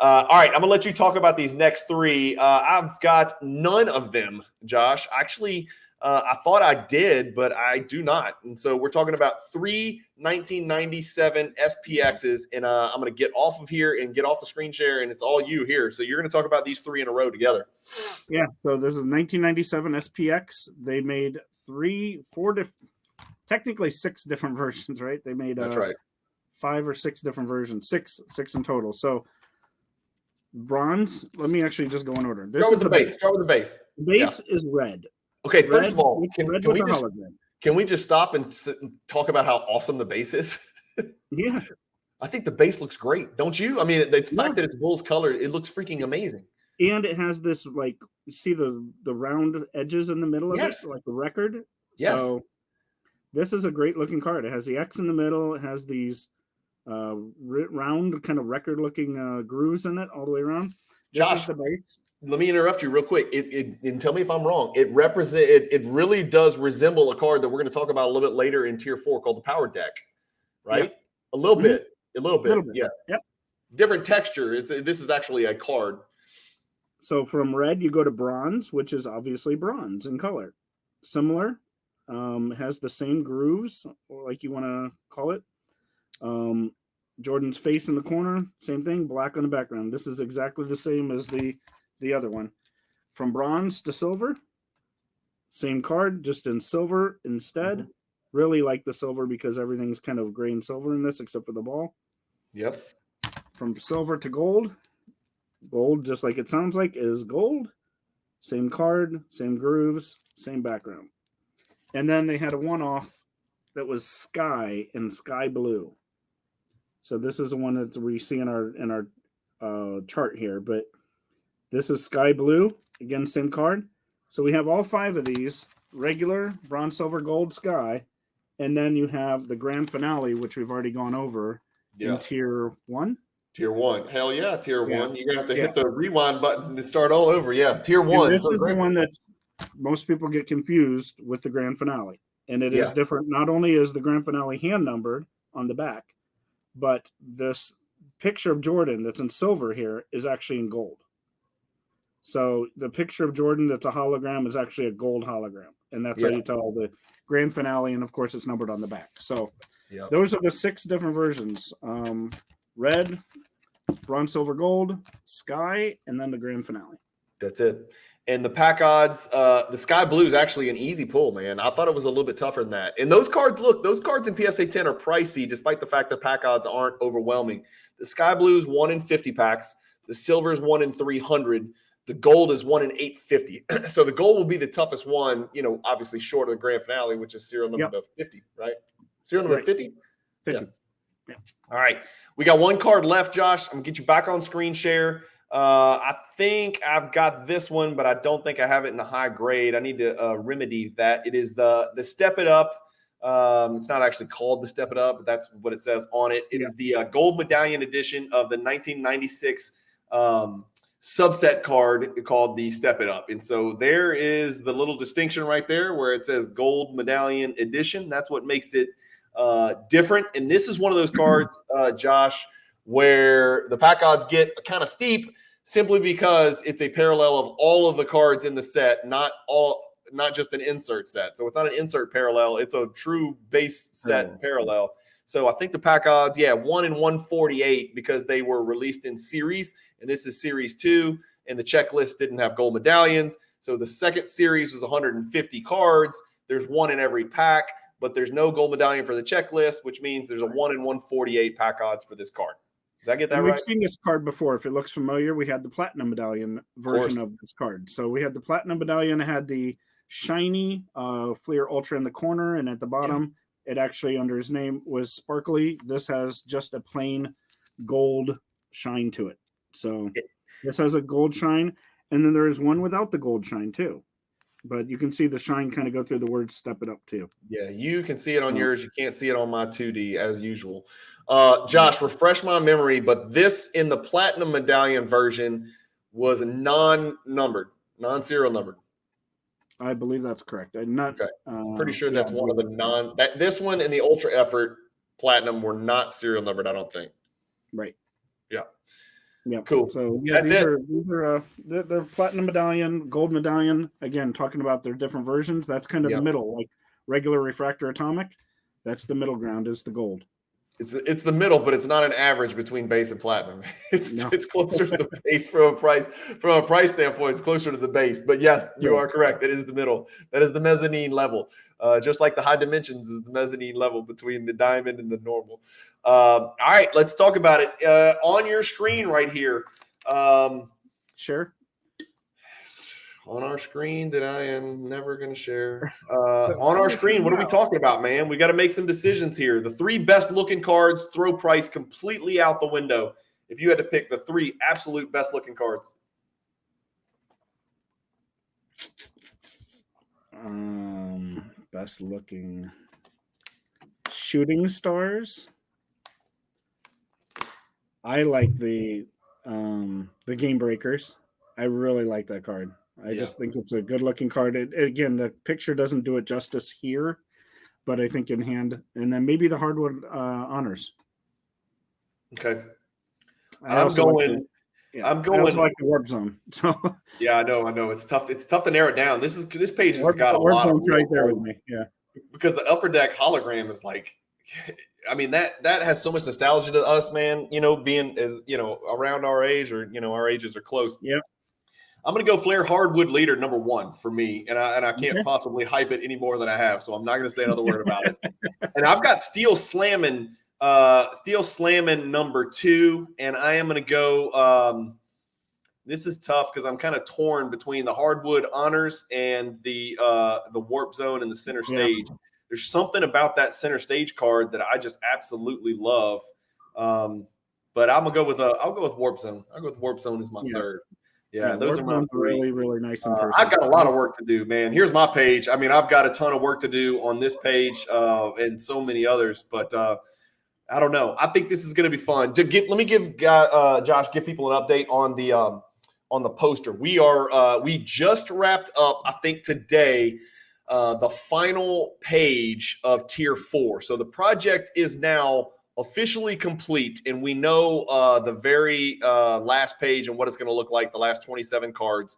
All right, I'm going to let you talk about these next 3. I've got none of them, Josh. Actually, I thought I did, but I do not. And so we're talking about 3 1997 SPXs, and I'm going to get off of here and get off the screen share, and it's all you here. So you're going to talk about these 3 in a row together. Yeah, so this is 1997 SPX. They made technically 6 different versions, right? They made that's right, 5 or 6 different versions, six in total. So bronze. Let me actually just go in order. Start with the base. The base is red. Okay, red, first of all, can we just stop and talk about how awesome the base is? Yeah. I think the base looks great, don't you? I mean, the fact that it's Bulls color, it looks freaking amazing. And it has this, like, you see the round edges in the middle of it, like a record. Yes. So this is a great looking card. It has the X in the middle. It has these round kind of record looking grooves in it all the way around. Josh, is the base. Let me interrupt you real quick. And tell me if I'm wrong. It really does resemble a card that we're going to talk about a little bit later in Tier 4 called the Power Deck, right? Yep. A little bit. Yeah. Yep. Different texture. This is actually a card. So from red, you go to bronze, which is obviously bronze in color. Similar. Has the same grooves, or like you want to call it. Jordan's face in the corner, same thing, black on the background. This is exactly the same as the other one. From bronze to silver, same card, just in silver instead. Mm-hmm. Really like the silver because everything's kind of gray and silver in this except for the ball. Yep. From silver to gold, gold, just like it sounds like, is gold. Same card, same grooves, same background. And then they had a one-off that was sky and sky blue. So this is the one that we see in our chart here. But this is sky blue. Again, same card. So we have all 5 of these: regular, bronze, silver, gold, sky. And then you have the grand finale, which we've already gone over in tier 1. Tier 1. Hell yeah, tier 1. You're going to have to hit the rewind button to start all over. Yeah, tier 1. And this is the one that most people get confused with the grand finale. And it is different. Not only is the grand finale hand numbered on the back, but this picture of Jordan that's in silver here is actually in gold. So the picture of Jordan that's a hologram is actually a gold hologram. And that's how you tell the grand finale. And, of course, it's numbered on the back. So those are the 6 different versions. Red, bronze, silver, gold, sky, and then the grand finale. That's it. And the pack odds, the sky blue is actually an easy pull, man. I thought it was a little bit tougher than that. And those cards, look, those cards in PSA 10 are pricey, despite the fact that pack odds aren't overwhelming. The sky blue is 1 in 50 packs. The silver is 1 in 300. The gold is 1 in 850. So the gold will be the toughest one, obviously short of the grand finale, which is serial number 50, right? Serial number 50? 50. Yeah. All right. We got 1 card left, Josh. I'm going to get you back on screen share. I think I've got this one, but I don't think I have it in the high grade. I need to remedy that. It is the Step It Up. It's not actually called the Step It Up, but that's what it says on it. It is the gold medallion edition of the 1996 subset card called the Step It Up. And so there is the little distinction right there where it says gold medallion edition. That's what makes it different. And this is one of those cards, Josh, where the pack odds get kind of steep simply because it's a parallel of all of the cards in the set, not just an insert set. So it's not an insert parallel. It's a true base set parallel. So I think the pack odds, 1 in 148 because they were released in series, and this is series 2, and the checklist didn't have gold medallions. So the second series was 150 cards. There's 1 in every pack, but there's no gold medallion for the checklist, which means there's a 1 in 148 pack odds for this card. Did I get that right? We've seen this card before. If it looks familiar, we had the platinum medallion version of this card. So we had the platinum medallion, had the shiny Fleer Ultra in the corner, and at the bottom, it actually, under his name, was sparkly. This has just a plain gold shine to it. So this has a gold shine, and then there is one without the gold shine too. But you can see the shine kind of go through the word Step It Up too. Yeah, you can see it on yours. You can't see it on my 2D as usual. Josh, refresh my memory, but this in the platinum medallion version was non-numbered, non-serial numbered. I believe that's correct. I'm not pretty sure that's one of the this one and the Ultra Effort Platinum were not serial numbered, I don't think. Right. Yeah. Yeah. Cool. So these are they're platinum medallion, gold medallion. Again, talking about their different versions. That's kind of the middle, like regular refractor atomic. That's the middle ground is the gold. It's the middle, but it's not an average between base and platinum. It's closer to the base from a price standpoint. It's closer to the base. But yes, you are correct. It is the middle. That is the mezzanine level. Just like the high dimensions is the mezzanine level between the diamond and the normal. All right, let's talk about it. On your screen right here. Sure. On our screen that I am never going to share. On our screen, what are we talking about, man? We got to make some decisions here. The 3 best looking cards throw price completely out the window. If you had to pick the 3 absolute best looking cards. Best looking shooting stars. I like the Game Breakers. I really like that card. I just think it's a good-looking card. Again, the picture doesn't do it justice here, but I think in hand. And then maybe the hardwood honors. Okay. I'm going like the Warp Zone. So yeah, I know. It's tough. It's tough to narrow it down. This page has Warp got a lot Zone's right there with me. Yeah. Because the Upper Deck hologram is like I mean, that has so much nostalgia to us, man, being as, around our age, or, our ages are close. Yep. I'm going to go Flair Hardwood Leader number 1 for me, and I can't possibly hype it any more than I have, so I'm not going to say another word about it. And I've got Steel Slammin' number 2, and I am going to go this is tough because I'm kind of torn between the Hardwood Honors and the Warp Zone and the Center Stage. There's something about that Center Stage card that I just absolutely love. But I'm gonna go with I'll go with Warp Zone. I'll go with Warp Zone as my third. Yeah, those are my 3. Really, really nice in person. I've got a lot of work to do, man. Here's my page. I mean, I've got a ton of work to do on this page and so many others, but I don't know. I think this is going to be fun. Let me give Josh, give people an update on the poster. We just wrapped up, I think today, the final page of Tier 4. So the project is now officially complete, and we know the very last page and what it's going to look like, the last 27 cards.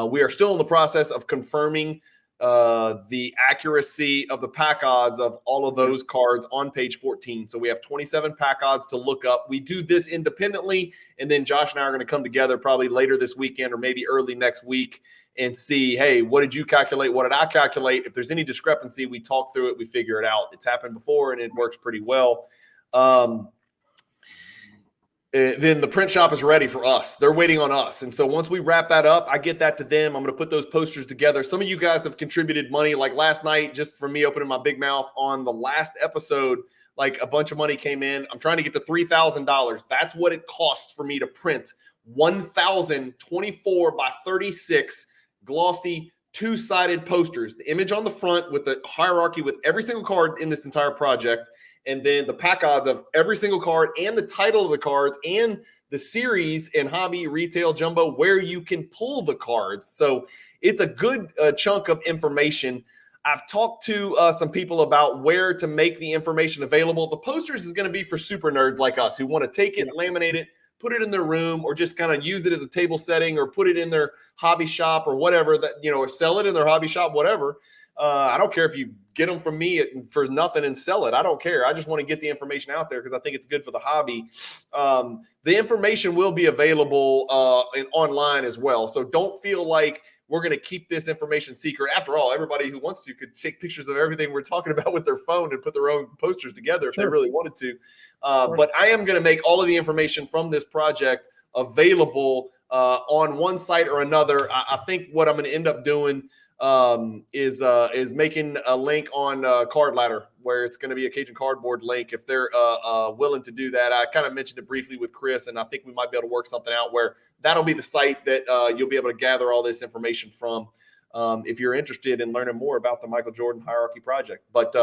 We are still in the process of confirming the accuracy of the pack odds of all of those cards on page 14. So we have 27 pack odds to look up. We do this independently, and then Josh and I are going to come together probably later this weekend or maybe early next week and see, hey, what did you calculate? What did I calculate? If there's any discrepancy, we talk through it, we figure it out. It's happened before, and it works pretty well. Then the print shop is ready for us. They're waiting on us. And so once we wrap that up, I get that to them. I'm going to put those posters together. Some of you guys have contributed money, like last night, just for me opening my big mouth on the last episode, like a bunch of money came in. I'm trying to get to $3,000. That's what it costs for me to print 1,024 by 36 glossy 2-sided posters. The image on the front with the hierarchy with every single card in this entire project, and then the pack odds of every single card and the title of the cards and the series and hobby, retail, jumbo, where you can pull the cards. So it's a good chunk of information. I've talked to some people about where to make the information available. The posters is going to be for super nerds like us who want to take it, laminate it, put it in their room, or just kind of use it as a table setting, or put it in their hobby shop or whatever, that, or sell it in their hobby shop, whatever. I don't care if you get them from me for nothing and sell it. I don't care. I just want to get the information out there because I think it's good for the hobby. The information will be available online as well. So don't feel like we're going to keep this information secret. After all, everybody who wants to could take pictures of everything we're talking about with their phone and put their own posters together if they really wanted to. But I am going to make all of the information from this project available on one site or another. I think what I'm going to end up doing is making a link on Card Ladder, where it's going to be a Cajun cardboard link if they're willing to do that. I kind of mentioned it briefly with Chris, and I think we might be able to work something out where that'll be the site that you'll be able to gather all this information from if you're interested in learning more about the Michael Jordan Hierarchy Project. But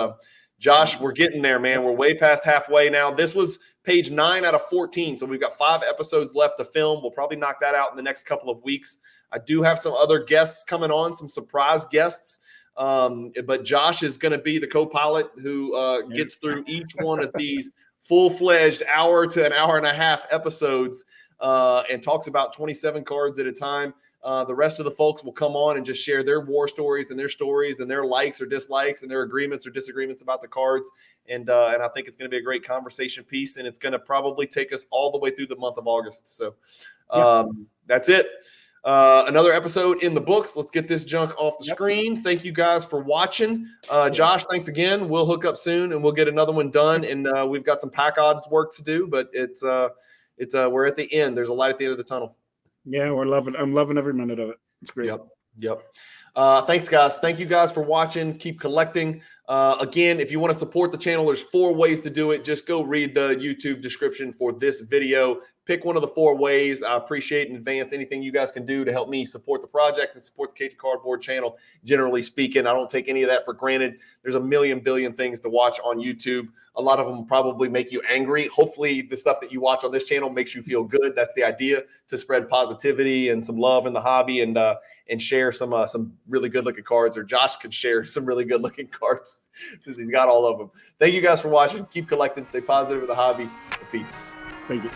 Josh, we're getting there, man. We're way past halfway now. This was page 9 out of 14, so we've got 5 episodes left to film. We'll probably knock that out in the next couple of weeks. I do have some other guests coming on, some surprise guests. But Josh is going to be the co-pilot who gets through each one of these full-fledged hour to an hour and a half episodes and talks about 27 cards at a time. The rest of the folks will come on and just share their war stories and their likes or dislikes and their agreements or disagreements about the cards. And I think it's going to be a great conversation piece, and it's going to probably take us all the way through the month of August. So that's it. Another episode in the books. Let's get this junk off the screen. Thank you guys for watching. Josh, thanks again. We'll hook up soon and we'll get another one done. And we've got some pack odds work to do, but it's we're at the end. There's a light at the end of the tunnel. Yeah, I'm loving every minute of it. It's great. Yep. Thanks, guys. Thank you guys for watching. Keep collecting. Again, if you want to support the channel, there's 4 ways to do it. Just go read the YouTube description for this video. Pick one of the 4 ways. I appreciate in advance anything you guys can do to help me support the project and support the Cajun Cardboard channel. Generally speaking, I don't take any of that for granted. There's a billion things to watch on YouTube. A lot of them probably make you angry. Hopefully the stuff that you watch on this channel makes you feel good. That's the idea, to spread positivity and some love in the hobby and share some really good looking cards, or Josh could share some really good looking cards since he's got all of them. Thank you guys for watching. Keep collecting. Stay positive with the hobby. Peace. Thank you.